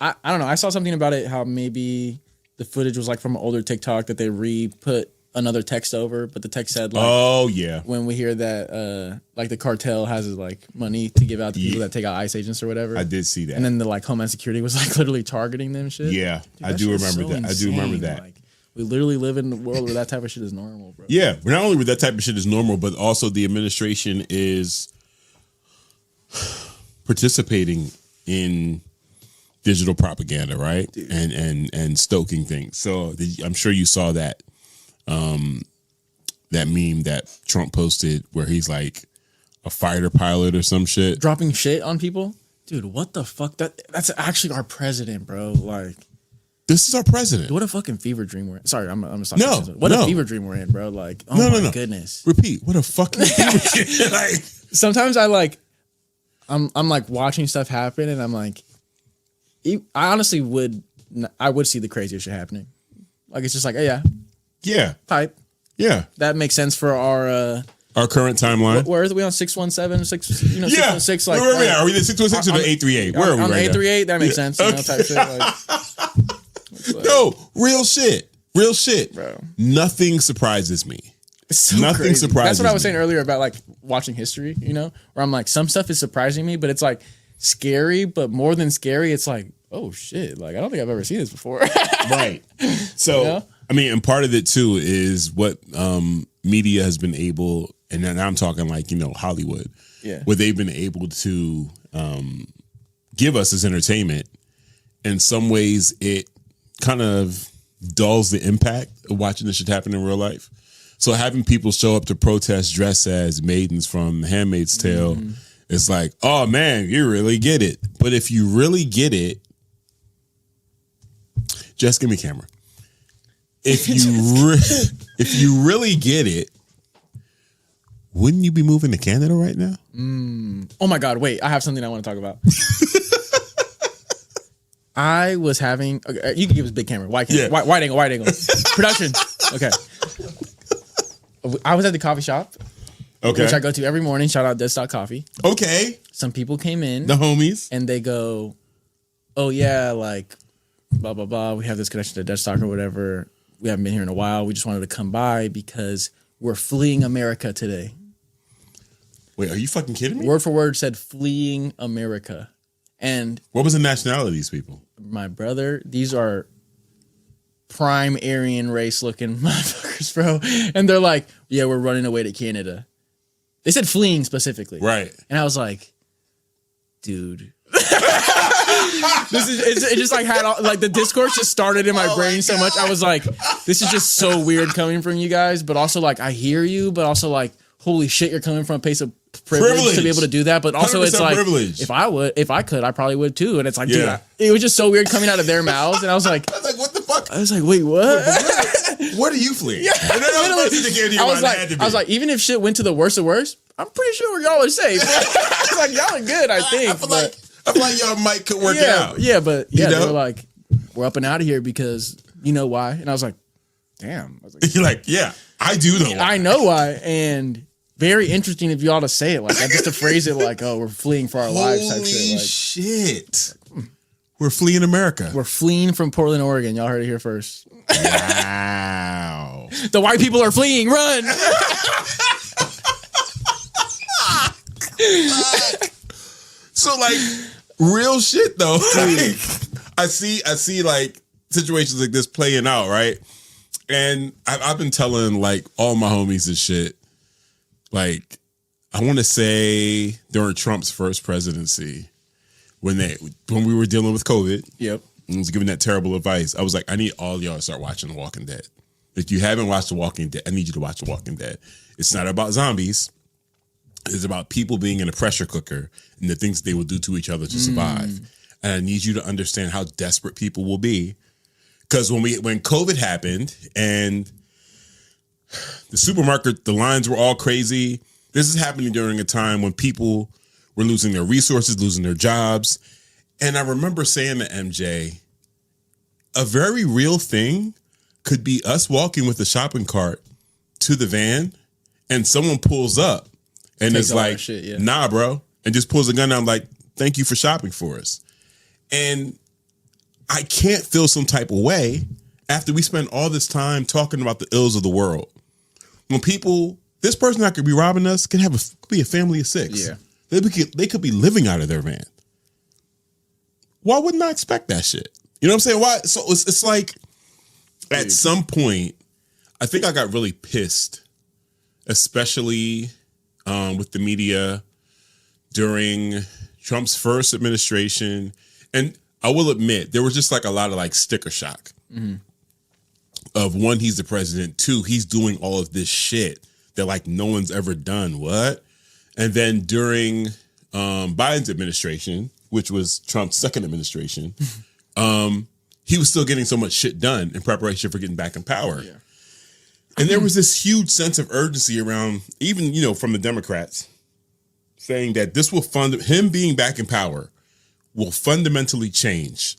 I don't know. I saw something about it, how maybe the footage was like from an older TikTok that they re-put another text over, but the text said like,
oh yeah,
when we hear that like the cartel has like money to give out to people that take out ICE agents or whatever.
I did see that.
And then the like Homeland Security was like literally targeting them shit.
Yeah,
dude,
I do remember that. I do remember that.
Like, we literally live in a world where that type of shit is normal, bro.
Yeah, not only with that type of shit is normal, but also the administration is participating in digital propaganda, right? Dude. And stoking things. So I'm sure you saw that that meme that Trump posted where he's like a fighter pilot or some shit,
dropping shit on people. Dude, what the fuck? That's actually our president, bro. Like,
this is our president.
What a fucking fever dream we're in. Sorry, I'm just
what
a fever dream we're in, bro. Like, oh my goodness.
Repeat. What a fucking fever dream. Like,
sometimes I'm like watching stuff happen and I'm like, I honestly would see the craziest shit happening. Like, it's just like, yeah, pipe.
Yeah,
that makes sense for our
current timeline.
Where are we on 617? 616? Like,
where are we at? Are we at 616 or the 838? Where are we
on
right
the 838? That makes sense. You know, type shit. Like,
no, real shit,
bro.
Nothing surprises me.
It's so
Nothing
crazy.
surprises
That's what I was
me.
saying earlier about like watching history. You know, where I'm like, some stuff is surprising me, but it's like scary. But more than scary, it's like, oh shit! Like, I don't think I've ever seen this before.
Right. So, you know? I mean, and part of it too is what media has been able, and then I'm talking like, you know, Hollywood, where they've been able to give us as entertainment. In some ways, it kind of dulls the impact of watching this shit happen in real life. So having people show up to protest dressed as maidens from Handmaid's Tale, it's like, oh man, you really get it. But if you really get it, just give me a camera. If you really get it, wouldn't you be moving to Canada right now?
Oh my God, wait, I have something I want to talk about. I was having, okay, you can give us a big camera. Wide angle. Production. Okay. I was at the coffee shop, which I go to every morning. Shout out Dead Stock Coffee.
Okay.
Some people came in.
The homies.
And they go, oh yeah, like, blah, blah, blah. We have this connection to Dead Stock or whatever. We haven't been here in a while. We just wanted to come by because we're fleeing America today.
Wait, are you fucking kidding me?
Word for word said fleeing America. And
what was the nationality of these people?
My brother, these are prime Aryan race looking motherfuckers, bro. And they're like, yeah, we're running away to Canada. They said fleeing specifically.
Right.
And I was like, dude. It just like had all, like the discourse just started in my brain so much. I was like, this is just so weird coming from you guys, but also like I hear you, but also like, holy shit, you're coming from a place of privilege to be able to do that. But also it's like,
privilege.
if I could, I probably would too. And it's like, dude, it was just so weird coming out of their mouths. And I was like,
what the fuck?
I was like, wait, what?
What are you fleeing? Yeah,
I was like, even if shit went to the worst of worst, I'm pretty sure y'all are safe. I was like, y'all are good, I think.
I feel like y'all might could work out.
Yeah, but they were like, we're up and out of here because you know why. And I was like, damn. I was like,
you're like, yeah, I do know why.
I know why. And very interesting if you ought to say it like that, just to phrase it like, oh, we're fleeing for our lives type shit.
Holy shit. We're fleeing America.
We're fleeing from Portland, Oregon. Y'all heard it here first.
Wow.
The white people are fleeing. Run.
So like real shit though. Like, I see like situations like this playing out, right? And I've been telling like all my homies and shit. Like, I want to say during Trump's first presidency, when we were dealing with COVID, and was giving that terrible advice, I was like, I need all y'all to start watching The Walking Dead. If you haven't watched The Walking Dead, I need you to watch The Walking Dead. It's not about zombies. It's about people being in a pressure cooker and the things they will do to each other to survive. And I need you to understand how desperate people will be. Because when COVID happened and the supermarket, the lines were all crazy. This is happening during a time when people were losing their resources, losing their jobs. And I remember saying to MJ, a very real thing could be us walking with a shopping cart to the van and someone pulls up and it's like, nah, bro. And just pulls a gun out. I'm like, thank you for shopping for us. And I can't feel some type of way after we spend all this time talking about the ills of the world. When people, this person that could be robbing us could be a family of 6.
Yeah.
They could be living out of their van. Why wouldn't I expect that shit? You know what I'm saying? Why? So it's like at some point, I think I got really pissed, especially with the media during Trump's first administration. And I will admit, there was just like a lot of like sticker shock of 1, he's the president. 2, he's doing all of this shit that like no one's ever done. What? And then during Biden's administration, which was Trump's second administration, he was still getting so much shit done in preparation for getting back in power. Yeah. And there was this huge sense of urgency around, even, from the Democrats, saying that this will him being back in power will fundamentally change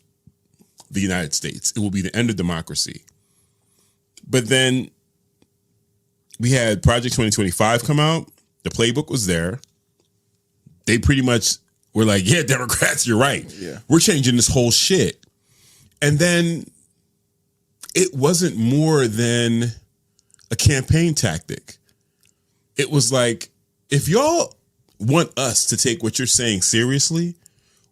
the United States. It will be the end of democracy. But then we had Project 2025 come out. The playbook was there. They pretty much were like, yeah, Democrats, you're right. Yeah. We're changing this whole shit. And then it wasn't more than a campaign tactic. It was like, if y'all want us to take what you're saying seriously,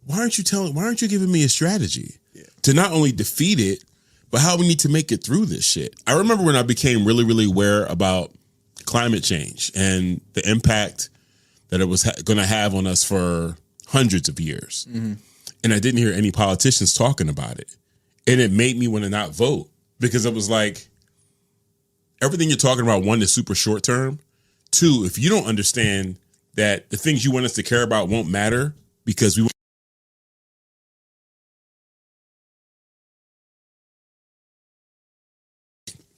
why aren't you giving me a strategy to not only defeat it, but how we need to make it through this shit? I remember when I became really, really aware about climate change and the impact that it was going to have on us for hundreds of years. Mm-hmm. And I didn't hear any politicians talking about it. And it made me want to not vote, because it was like, everything you're talking about, 1, is super short term. 2, if you don't understand that the things you want us to care about won't matter because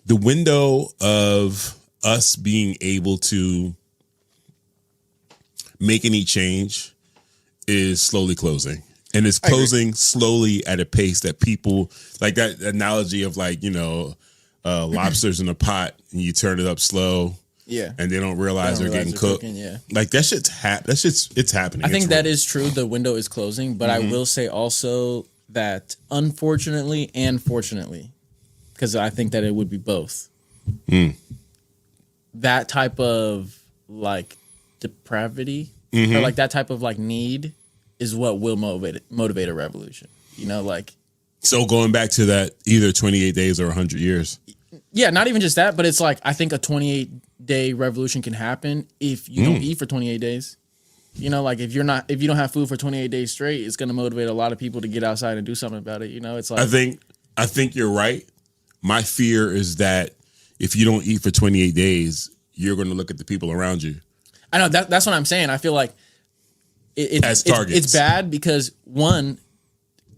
the window of us being able to make any change is slowly closing. And it's closing slowly at a pace that people, like that analogy of like, lobsters in a pot and you turn it up slow. Yeah. And they don't realize they're getting cooked. Cooking, Like that shit's it's happening.
I think that is true. The window is closing, but I will say also that unfortunately and fortunately, because I think that it would be both. That type of like depravity or like that type of like need is what will motivate a revolution. So
going back to that, either 28 days or 100 years.
Yeah, not even just that, but it's like I think a 28-day revolution can happen if you don't eat for 28 days. Like if you don't have food for 28 days straight, it's going to motivate a lot of people to get outside and do something about it. It's like
I think you're right. My fear is that if you don't eat for 28 days, you're going to look at the people around you.
I know that's what I'm saying. I feel like
as targets.
It's bad because, 1,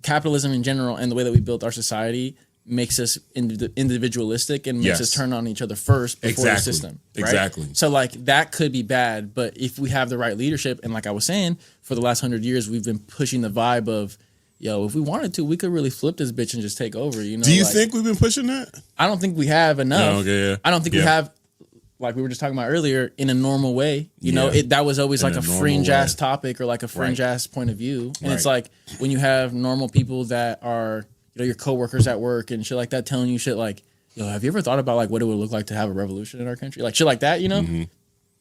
capitalism in general and the way that we built our society makes us individualistic and makes us turn on each other first before the system. Right?
Exactly.
So like that could be bad, but if we have the right leadership, and like I was saying, for the last 100 years, we've been pushing the vibe of, if we wanted to, we could really flip this bitch and just take over. Do
you think we've been pushing that?
I don't think we have enough.
Yeah.
I don't think we have, like we were just talking about earlier, in a normal way. That was always like a fringe ass topic or like a fringe ass point of view. And it's like when you have normal people that are, your coworkers at work and shit like that telling you shit like, have you ever thought about like what it would look like to have a revolution in our country? Like shit like that,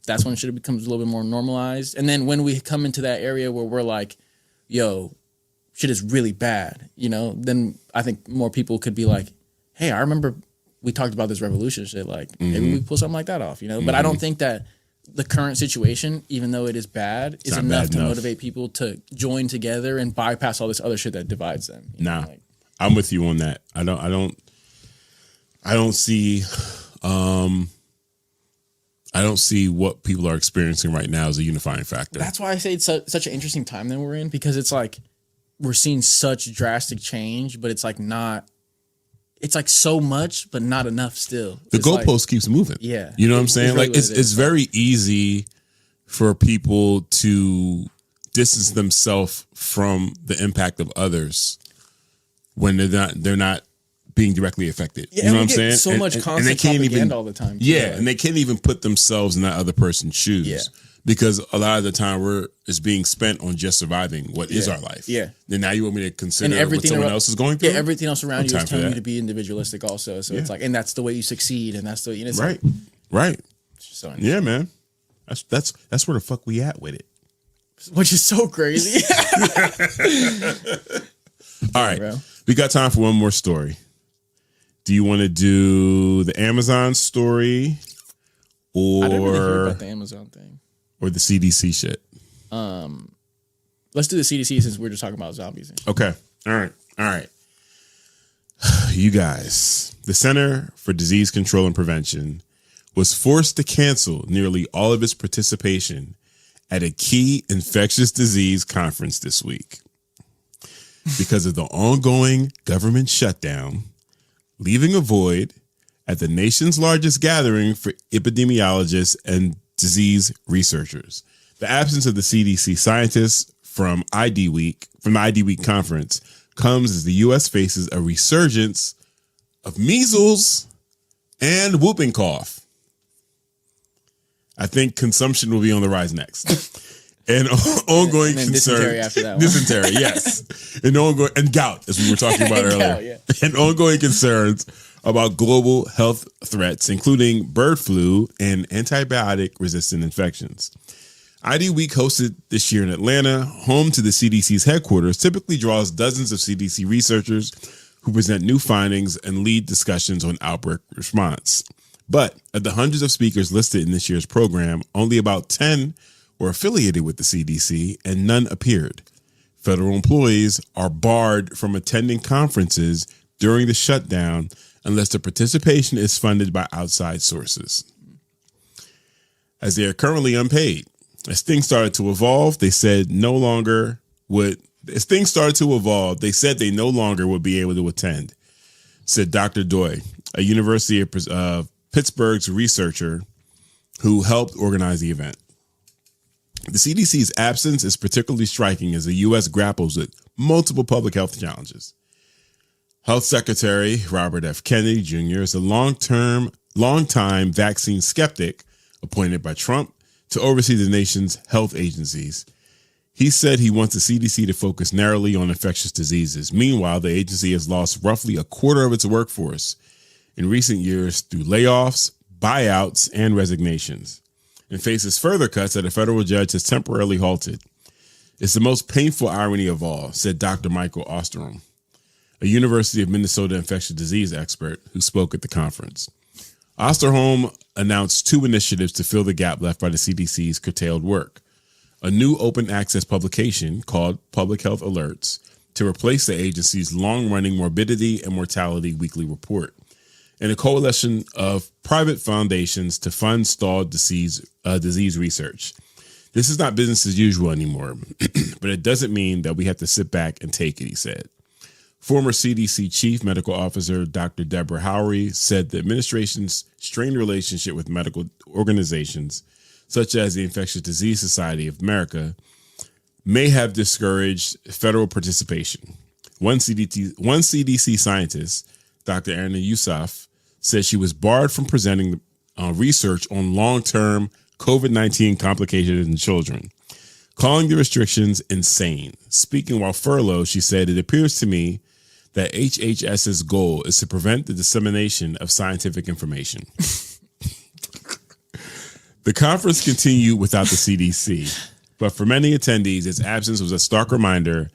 that's when shit becomes a little bit more normalized. And then when we come into that area where we're like, yo, shit is really bad, you know, then I think more people could be like, hey, I remember we talked about this revolution shit. Like, maybe we pull something like that off, you know? But I don't think that the current situation, even though it is bad, is enough to motivate people to join together and bypass all this other shit that divides them.
Nah, I'm with you on that. I don't see what people are experiencing right now as a unifying factor.
That's why I say it's such an interesting time that we're in, because it's like we're seeing such drastic change, but it's like not. It's like so much, but not enough still.
The goalpost keeps moving.
Yeah.
You know what I'm saying? Like it's very easy for people to distance themselves from the impact of others when they're not being directly affected.
Yeah,
you know what I'm saying?
So much constant propaganda all the time.
And they can't even put themselves in that other person's shoes. Yeah. Because a lot of the time it's being spent on just surviving what is our life. Yeah. Then now you want me to consider what someone else is going through?
Yeah, everything else around you is telling you to be individualistic also. So it's like, and that's the way you succeed, and that's the way, you know,
right.
Like,
right. So yeah, man. That's where the fuck we at with it.
Which is so crazy.
All right. Bro. We got time for one more story. Do you want to do the Amazon story or
I didn't really hear about the Amazon thing.
Or the CDC shit?
Let's do the CDC since we're just talking about zombies and shit.
Okay. All right. You guys, the Center for Disease Control and Prevention was forced to cancel nearly all of its participation at a key infectious disease conference this week because of the ongoing government shutdown, leaving a void at the nation's largest gathering for epidemiologists and disease researchers. The absence of the CDC scientists from the ID Week conference comes as the U.S. faces a resurgence of measles and whooping cough. I think consumption will be on the rise next. And ongoing concern.
Dysentery after that one.
Dysentery, yes. And gout, as we were talking about earlier.
Gout, yeah.
And ongoing concerns about global health threats, including bird flu and antibiotic-resistant infections. ID Week, hosted this year in Atlanta, home to the CDC's headquarters, typically draws dozens of CDC researchers who present new findings and lead discussions on outbreak response. But of the hundreds of speakers listed in this year's program, only about 10 were affiliated with the CDC and none appeared. Federal employees are barred from attending conferences during the shutdown unless the participation is funded by outside sources, as they are currently unpaid. As things started to evolve, they said they no longer would be able to attend, said Dr. Doi, a University of Pittsburgh's researcher who helped organize the event. The CDC's absence is particularly striking as the U.S. grapples with multiple public health challenges. Health Secretary Robert F. Kennedy Jr. is a longtime vaccine skeptic appointed by Trump to oversee the nation's health agencies. He said he wants the CDC to focus narrowly on infectious diseases. Meanwhile, the agency has lost roughly a quarter of its workforce in recent years through layoffs, buyouts, and resignations, and faces further cuts that a federal judge has temporarily halted. It's the most painful irony of all, said Dr. Michael Osterholm, a University of Minnesota infectious disease expert who spoke at the conference. Osterholm announced two initiatives to fill the gap left by the CDC's curtailed work: a new open access publication called Public Health Alerts to replace the agency's long-running morbidity and mortality weekly report, and a coalition of private foundations to fund stalled disease research. This is not business as usual anymore, but it doesn't mean that we have to sit back and take it, he said. Former CDC Chief Medical Officer Dr. Deborah Howery said the administration's strained relationship with medical organizations, such as the Infectious Disease Society of America, may have discouraged federal participation. One CDC scientist, Dr. Anna Yousaf, said she was barred from presenting research on long-term COVID-19 complications in children, calling the restrictions insane. Speaking while furloughed, she said, "It appears to me that HHS's goal is to prevent the dissemination of scientific information." The conference continued without the CDC, but for many attendees, its absence was a stark reminder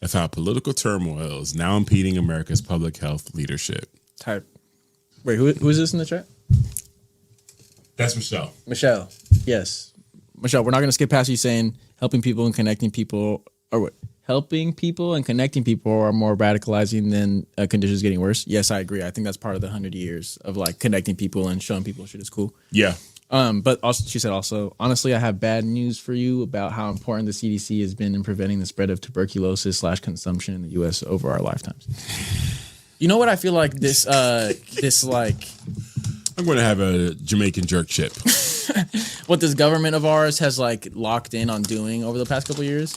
of how political turmoil is now impeding America's public health leadership.
Type. Wait, who is this in the chat?
That's Michelle.
Michelle. Yes. Michelle, we're not going to skip past you saying helping people and connecting people, or what? Helping people and connecting people are more radicalizing than conditions getting worse. Yes, I agree. I think that's part of the 100 years of like connecting people and showing people shit is cool.
Yeah.
But also, she said also, honestly, I have bad news for you about how important the CDC has been in preventing the spread of tuberculosis/consumption in the U.S. over our lifetimes. You know what I feel like this like...
I'm going to have a Jamaican jerk chip.
What this government of ours has like locked in on doing over the past couple of years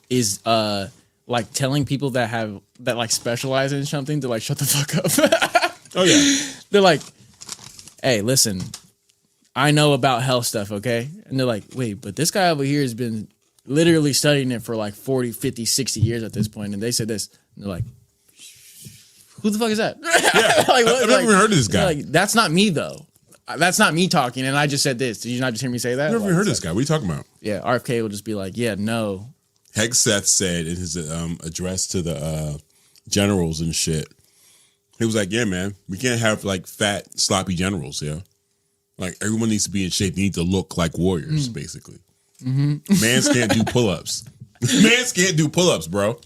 is like telling people that like specialize in something to like shut the fuck up.
Oh yeah.
They're like, hey, listen, I know about health stuff, okay? And they're like, wait, but this guy over here has been literally studying it for like 40, 50, 60 years at this point, and they said this. And they're like, who the fuck is that?
Yeah, like, I've never even heard of this guy.
Like, that's not me, though. That's not me talking, and I just said this. Did you not just hear me say that?
I've never even heard of this guy. What are you talking about?
Yeah, RFK will just be like, yeah, no.
Hegseth said in his address to the generals and shit, he was like, yeah, man, we can't have like fat, sloppy generals, yeah? Like, everyone needs to be in shape. They need to look like warriors, basically. Mm-hmm. Mans can't do pull-ups. Mans can't do pull-ups, bro.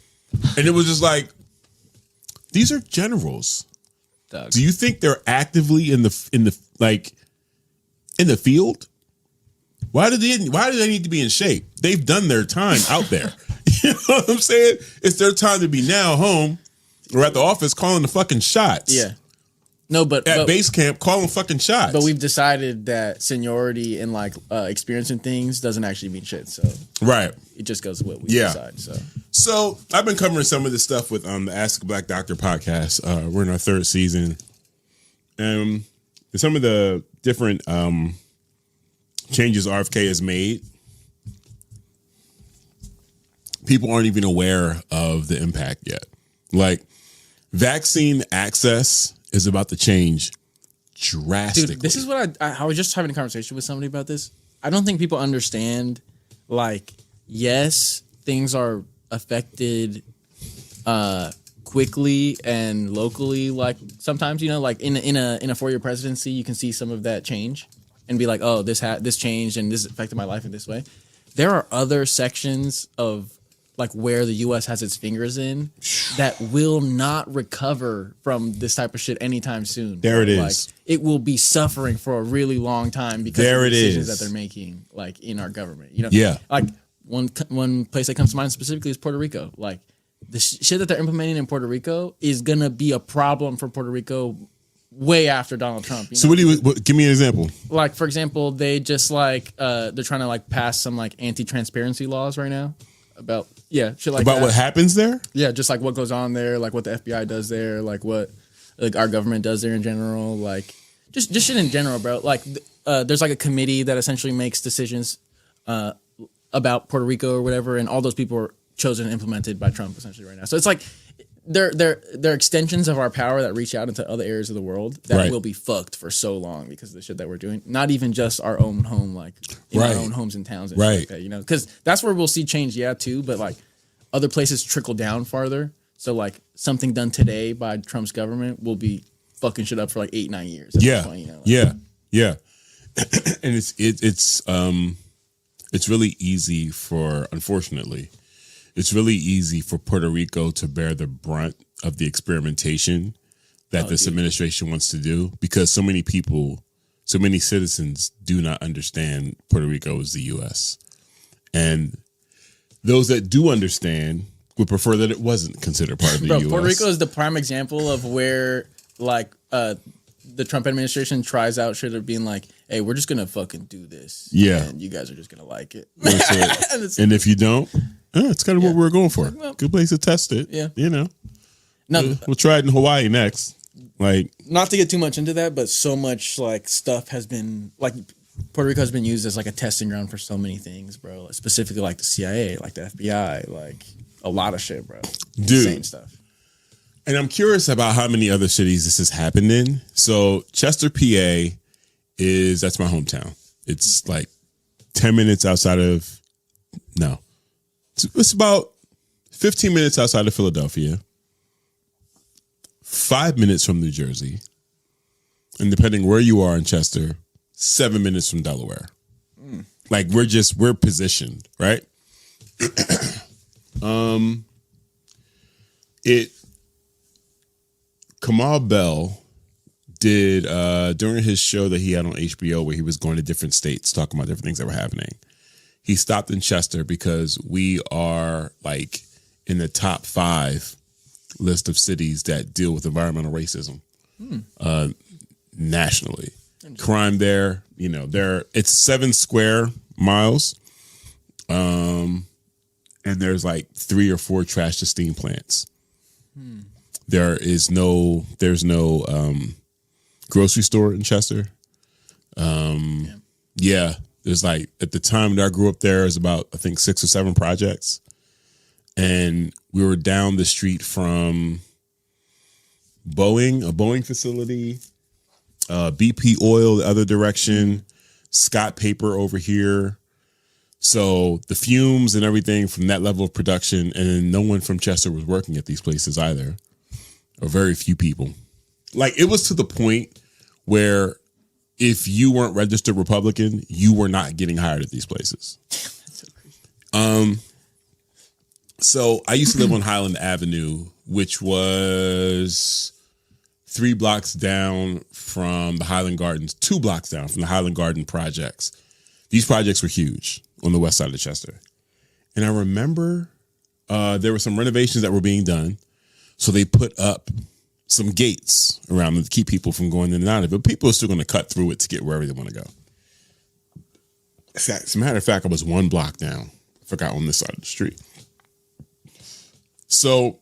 And it was just like, these are generals.
Doug.
Do you think they're actively in the field? Why do they need to be in shape? They've done their time out there. You know what I'm saying? It's their time to be now home or at the office calling the fucking shots.
Yeah. No, but
at base camp calling fucking shots.
But we've decided that seniority and like experiencing things doesn't actually mean shit. So
right,
it just goes with what we decide.
So I've been covering some of this stuff with the Ask a Black Doctor podcast. We're in our third season, and some of the different changes RFK has made, people aren't even aware of the impact yet. Like, vaccine access is about to change drastically.
Dude, this is what I was just having a conversation with somebody about this. I don't think people understand, like, yes, things are affected quickly and locally. Like, sometimes, you know, like in a 4-year presidency, you can see some of that change and be like, oh, this changed and this affected my life in this way. There are other sections of like where the U.S. has its fingers in that will not recover from this type of shit anytime soon.
There it is.
Like, it will be suffering for a really long time because of the decisions that they're making, like in our government. You know,
yeah.
Like one place that comes to mind specifically is Puerto Rico. Like the shit that they're implementing in Puerto Rico is gonna be a problem for Puerto Rico way after Donald Trump. You know?
Give me an example.
Like, for example, they just like they're trying to like pass some like anti-transparency laws right now about shit like
about
that.
What happens there.
Yeah, just like what goes on there, like what the FBI does there, like what like our government does there in general, like just shit in general, bro. Like there's like a committee that essentially makes decisions about Puerto Rico or whatever, and all those people are chosen and implemented by Trump essentially right now. So it's like they're extensions of our power that reach out into other areas of the world that will be fucked for so long because of the shit that we're doing. Not even just our own home, like in our own homes and towns and shit like that, you know? Because that's where we'll see change, too. But like other places trickle down farther. So like something done today by Trump's government will be fucking shit up for like 8-9 years. At this point, you know? Like,
yeah. And it's really easy unfortunately, it's really easy for Puerto Rico to bear the brunt of the experimentation that this administration wants to do because so many people, so many citizens do not understand Puerto Rico as the U.S. And those that do understand would prefer that it wasn't considered part of the U.S.
Puerto Rico is the prime example of where like the Trump administration tries out shit of being like, hey, we're just going to fucking do this. Yeah. And you guys are just going to like it.
And if you don't, it's kind of what we're going for. Good place to test it. Yeah. You know. No, we'll try it in Hawaii next. Like,
not to get too much into that, but so much like stuff has been like Puerto Rico has been used as like a testing ground for so many things, bro. Specifically like the CIA, like the FBI, like a lot of shit, bro.
Dude.
Insane stuff.
And I'm curious about how many other cities this has happened in. So Chester, PA that's my hometown. It's like 10 minutes outside of, no, it's about 15 minutes outside of Philadelphia, 5 minutes from New Jersey, and depending where you are in Chester, 7 minutes from Delaware. Like we're positioned, right? Kamal Bell did during his show that he had on HBO where he was going to different states talking about different things that were happening. He stopped in Chester because we are like in the top 5 list of cities that deal with environmental racism nationally. Crime there, it's 7 square miles. And there's like 3 or 4 trash to steam plants. There's no grocery store in Chester. Yeah, there's like at the time that I grew up there is about I think 6 or 7 projects, and we were down the street from a Boeing facility, BP Oil the other direction, Scott Paper over here. So the fumes and everything from that level of production, and then no one from Chester was working at these places either, or very few people. Like it was to the point where if you weren't registered Republican, you were not getting hired at these places. That's so crazy. So I used to live on Highland Avenue, which was 3 blocks down from the Highland Gardens, 2 blocks down from the Highland Garden projects. These projects were huge on the west side of Chester. And I remember there were some renovations that were being done. So they put up some gates around them to keep people from going in and out of it. But people are still going to cut through it to get wherever they want to go. As a matter of fact, I was 1 block down. I forgot on this side of the street. So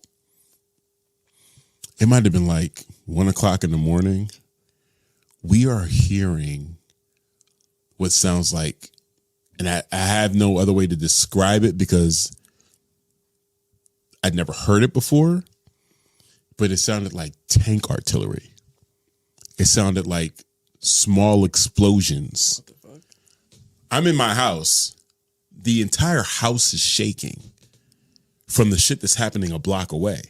it might have been like 1 o'clock in the morning. We are hearing what sounds like, and I have no other way to describe it because I'd never heard it before, but it sounded like tank artillery. It sounded like small explosions. What the fuck? I'm in my house. The entire house is shaking from the shit that's happening a block away.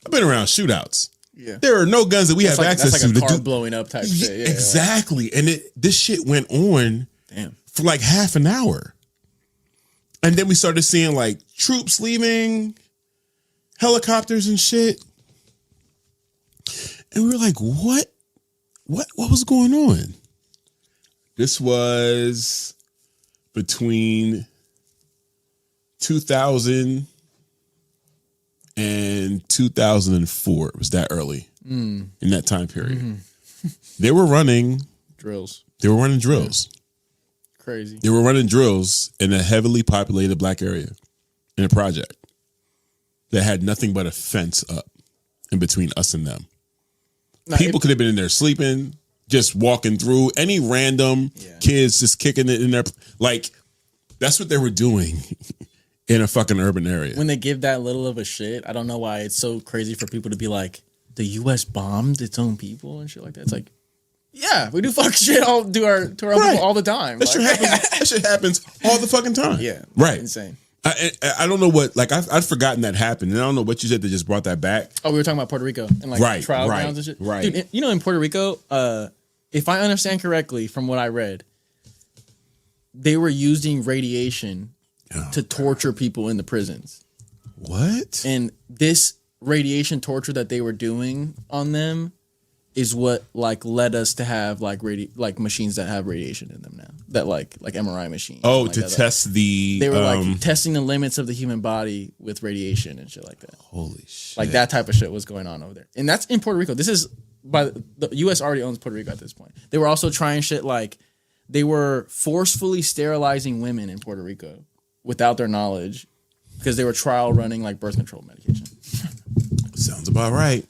I've been around shootouts. Yeah. There are no guns that we have access
to. That's like
a
car blowing up type shit. Yeah,
exactly. And this shit went on for like half an hour. And then we started seeing like troops leaving, helicopters and shit. And we were like, what was going on? This was between 2000 and 2004. It was that early in that time period. Mm-hmm. They were running
drills. Crazy.
They were running drills in a heavily populated black area in a project that had nothing but a fence up in between us and them. People could have been in there sleeping, just walking through. Any random kids just kicking it in there. Like, that's what they were doing in a fucking urban area.
When they give that little of a shit, I don't know why it's so crazy for people to be like, the U.S. bombed its own people and shit like that. It's like, yeah, we do fuck shit to our own people all the time.
That shit happens all the fucking time.
Yeah.
Right.
Insane.
I don't know what, like, I'd forgotten that happened. And I don't know what you said that just brought that back.
Oh, we were talking about Puerto Rico and like trial grounds and shit.
Right.
Dude, in Puerto Rico, if I understand correctly from what I read, they were using radiation to torture people in the prisons.
What?
And this radiation torture that they were doing on them is what like led us to have like machines that have radiation in them now. That like MRI machines.
Oh, to test the
they were like testing the limits of the human body with radiation and shit like that.
Holy shit.
Like that type of shit was going on over there. And that's in Puerto Rico. This is the US already owns Puerto Rico at this point. They were also trying shit like they were forcefully sterilizing women in Puerto Rico without their knowledge because they were trial running like birth control medication.
Sounds about right.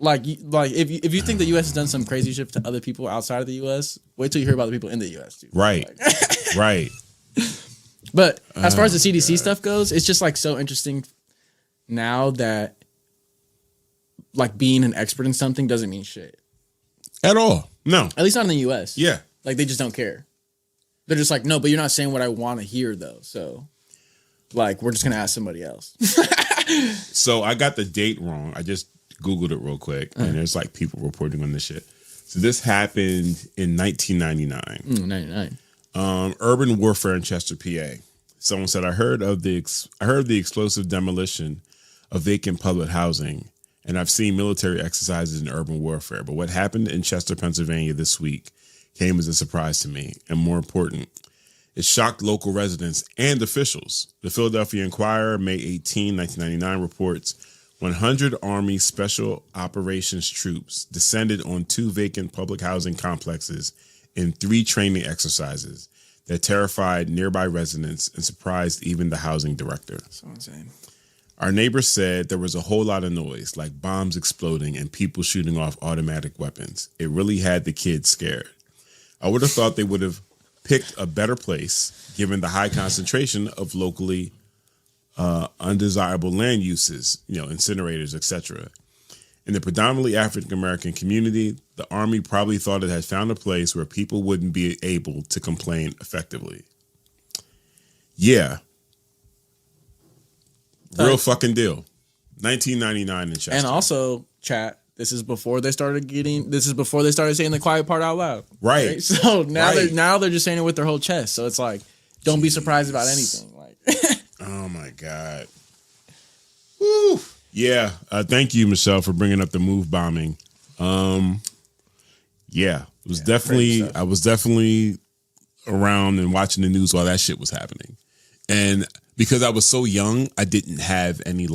Like if you think the U.S. has done some crazy shit to other people outside of the U.S., wait till you hear about the people in the U.S. too.
Right, right.
But as far as the CDC stuff goes, it's just like so interesting now that like being an expert in something doesn't mean shit
at all. No,
at least not in the U.S.
Yeah,
Like, they just don't care. They're just like, no, but you're not saying what I want to hear, though. So, like, we're just going to ask somebody else.
So I got the date wrong. I just Googled it real quick, and there's like people reporting on this shit. So this happened in 1999.
99.
Urban warfare in Chester, PA. Someone said, I heard of the explosive demolition of vacant public housing, and I've seen military exercises in urban warfare. But what happened in Chester, Pennsylvania this week came as a surprise to me, and more important, it shocked local residents and officials. The Philadelphia Inquirer, May 18, 1999, reports 100 Army Special Operations troops descended on 2 vacant public housing complexes in 3 training exercises that terrified nearby residents and surprised even the housing director.
So insane.
Our neighbor said there was a whole lot of noise, like bombs exploding and people shooting off automatic weapons. It really had the kids scared. I would have thought they would have picked a better place, given the high concentration of locally undesirable land uses, incinerators, etc. In the predominantly African-American community, the Army probably thought it had found a place where people wouldn't be able to complain effectively. Yeah. Real fucking deal. 1999 in Chester.
And also, chat, this is before they started saying the quiet part out loud.
Right.
So now they're just saying it with their whole chest. So it's like, don't be surprised about anything. Like,
oh my God. Woo. Yeah. Thank you, Michelle, for bringing up the move bombing. Yeah. It was I was definitely around and watching the news while that shit was happening. And because I was so young, I didn't have any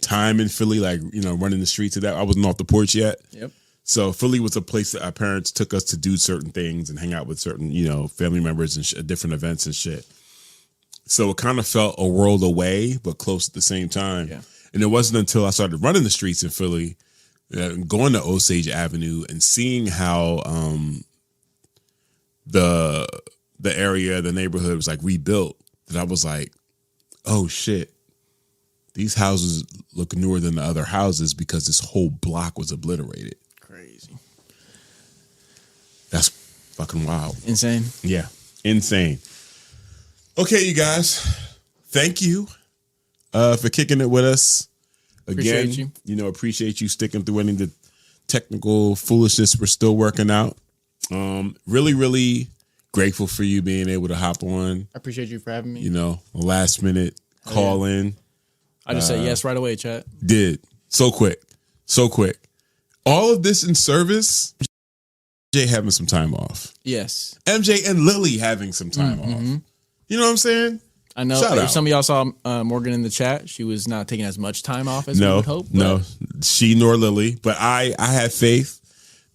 time in Philly, running the streets of that. I wasn't off the porch yet.
Yep.
So Philly was a place that our parents took us to do certain things and hang out with certain, family members and different events and shit. So it kind of felt a world away, but close at the same time.
Yeah.
And it wasn't until I started running the streets in Philly, going to Osage Avenue and seeing how the area, the neighborhood was rebuilt, that I was like, oh shit, these houses look newer than the other houses because this whole block was obliterated.
Crazy.
That's fucking wild.
Insane.
Yeah, insane. Okay, you guys, thank you for kicking it with us. Again, appreciate you sticking through any of the technical foolishness we're still working out. Really, really grateful for you being able to hop on.
I appreciate you for having me.
A last minute call in.
I just said yes right away, chat.
Did. So quick. All of this in service, MJ having some time off.
Yes.
MJ and Lily having some time off. You know what I'm saying?
I know. If some of y'all saw Morgan in the chat, she was not taking as much time off as we would hope.
No, she nor Lily. But I have faith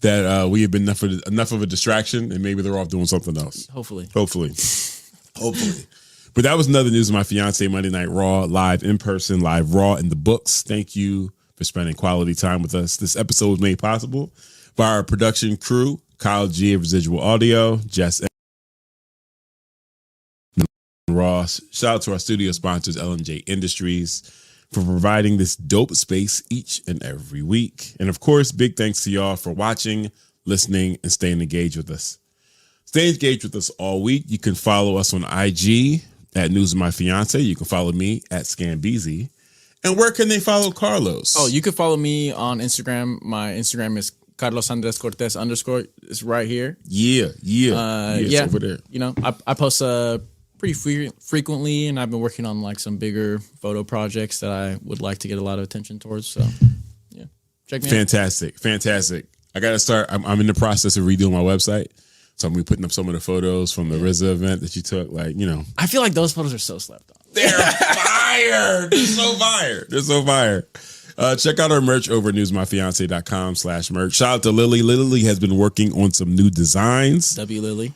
that we have been enough of a distraction, and maybe they're off doing something else.
Hopefully.
But that was another News of My Fiance Monday Night Raw, live in person, live raw in the books. Thank you for spending quality time with us. This episode was made possible by our production crew, Kyle G of Residual Audio, Jess Ross. Shout out to our studio sponsors, L&J Industries, for providing this dope space each and every week. And of course, big thanks to y'all for watching, listening, and staying engaged with us. Stay engaged with us all week. You can follow us on IG at News of My Fiance. You can follow me at ScanBeezy. And where can they follow Carlos?
Oh, you can follow me on Instagram. My Instagram is Carlos Andres Cortez _ It's right here.
Yeah. It's over there.
I post pretty frequently, and I've been working on some bigger photo projects that I would like to get a lot of attention towards. So, yeah, check me out. Fantastic. I got to start. I'm in the process of redoing my website. So I'm going to be putting up some of the photos from the RZA event that you took. I feel like those photos are so slept on.
They're fire. They're so fire. Check out our merch over at newsmyfiance.com/merch. Shout out to Lily. Lily has been working on some new designs.
W Lily.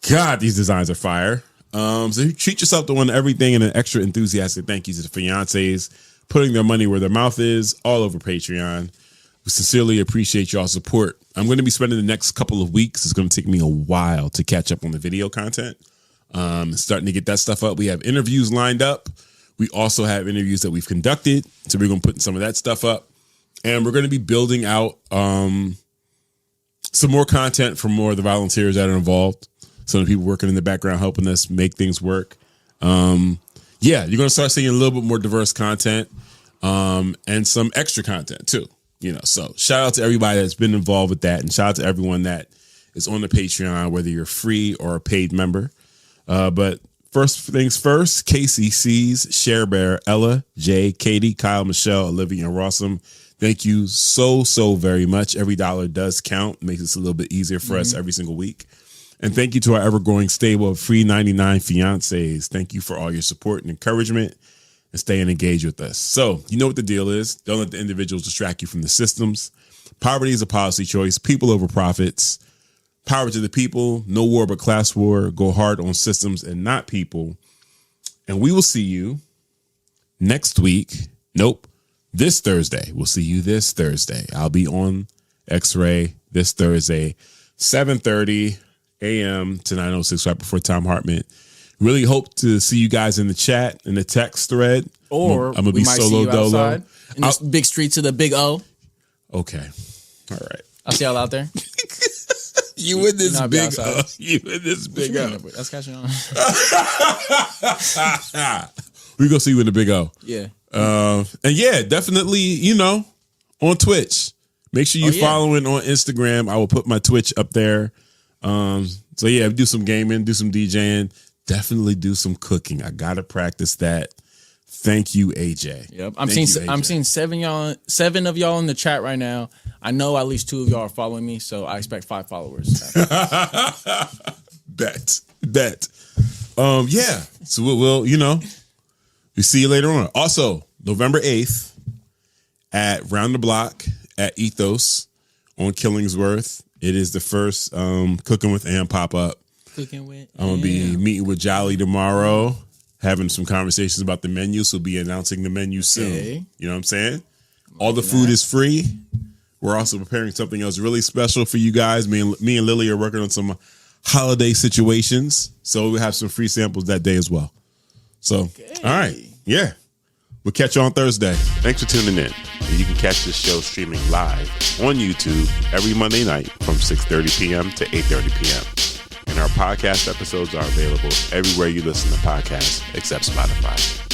God, these designs are fire. So you treat yourself to one everything, and an extra enthusiastic thank you to the fiancés putting their money where their mouth is all over Patreon. We sincerely appreciate y'all's support. I'm going to be spending the next couple of weeks. It's going to take me a while to catch up on the video content. Starting to get that stuff up. We have interviews lined up. We also have interviews that we've conducted. So we're going to put some of that stuff up. And we're going to be building out some more content from more of the volunteers that are involved. Some of the people working in the background helping us make things work. You're going to start seeing a little bit more diverse content and some extra content too. So shout out to everybody that's been involved with that, and shout out to everyone that is on the Patreon, whether you're free or a paid member. But first things first, KCC's, Share Bear, Ella, Jay, Katie, Kyle, Michelle, Olivia, and Rossum. Thank you so very much. Every dollar does count. Makes it a little bit easier for us every single week. And thank you to our ever-growing stable of free 99 fiancés. Thank you for all your support and encouragement and staying engaged with us. So, you know what the deal is. Don't let the individuals distract you from the systems. Poverty is a policy choice. People over profits. Power to the people. No war but class war. Go hard on systems and not people. And we will see you next week. Nope. This Thursday. We'll see you this Thursday. I'll be on X-Ray this Thursday, 7:30 a.m. to 9:06 right before Tom Hartman. Really hope to see you guys in the chat, in the text thread.
Or
I'm going to be solo dolo.
In this big street to the big O.
Okay. All right.
I'll see y'all out there.
You in this big O. You in this big O.
That's catching on.
We're going to see you in the big O.
Yeah.
And yeah, definitely, on Twitch. Make sure you're following on Instagram. I will put my Twitch up there. So yeah, do some gaming, do some DJing, definitely do some cooking. I gotta practice that. Thank you, AJ.
Yep. I'm seeing 7 of y'all in the chat right now. I know at least 2 of y'all are following me, so I expect 5 followers.
Bet. Yeah. So we'll we see you later on. Also, November 8th at Round the Block at Ethos on Killingsworth. It is the first Cooking with Am pop-up. I'm going to be meeting with Jolly tomorrow, having some conversations about the menu. So we'll be announcing the menu soon. You know what I'm saying? All the food is free. We're also preparing something else really special for you guys. Me and Lily are working on some holiday situations. So we'll have some free samples that day as well. So, all right. Yeah. We'll catch you on Thursday. Thanks for tuning in. And you can catch this show streaming live on YouTube every Monday night from 6:30 p.m. to 8:30 p.m. And our podcast episodes are available everywhere you listen to podcasts except Spotify.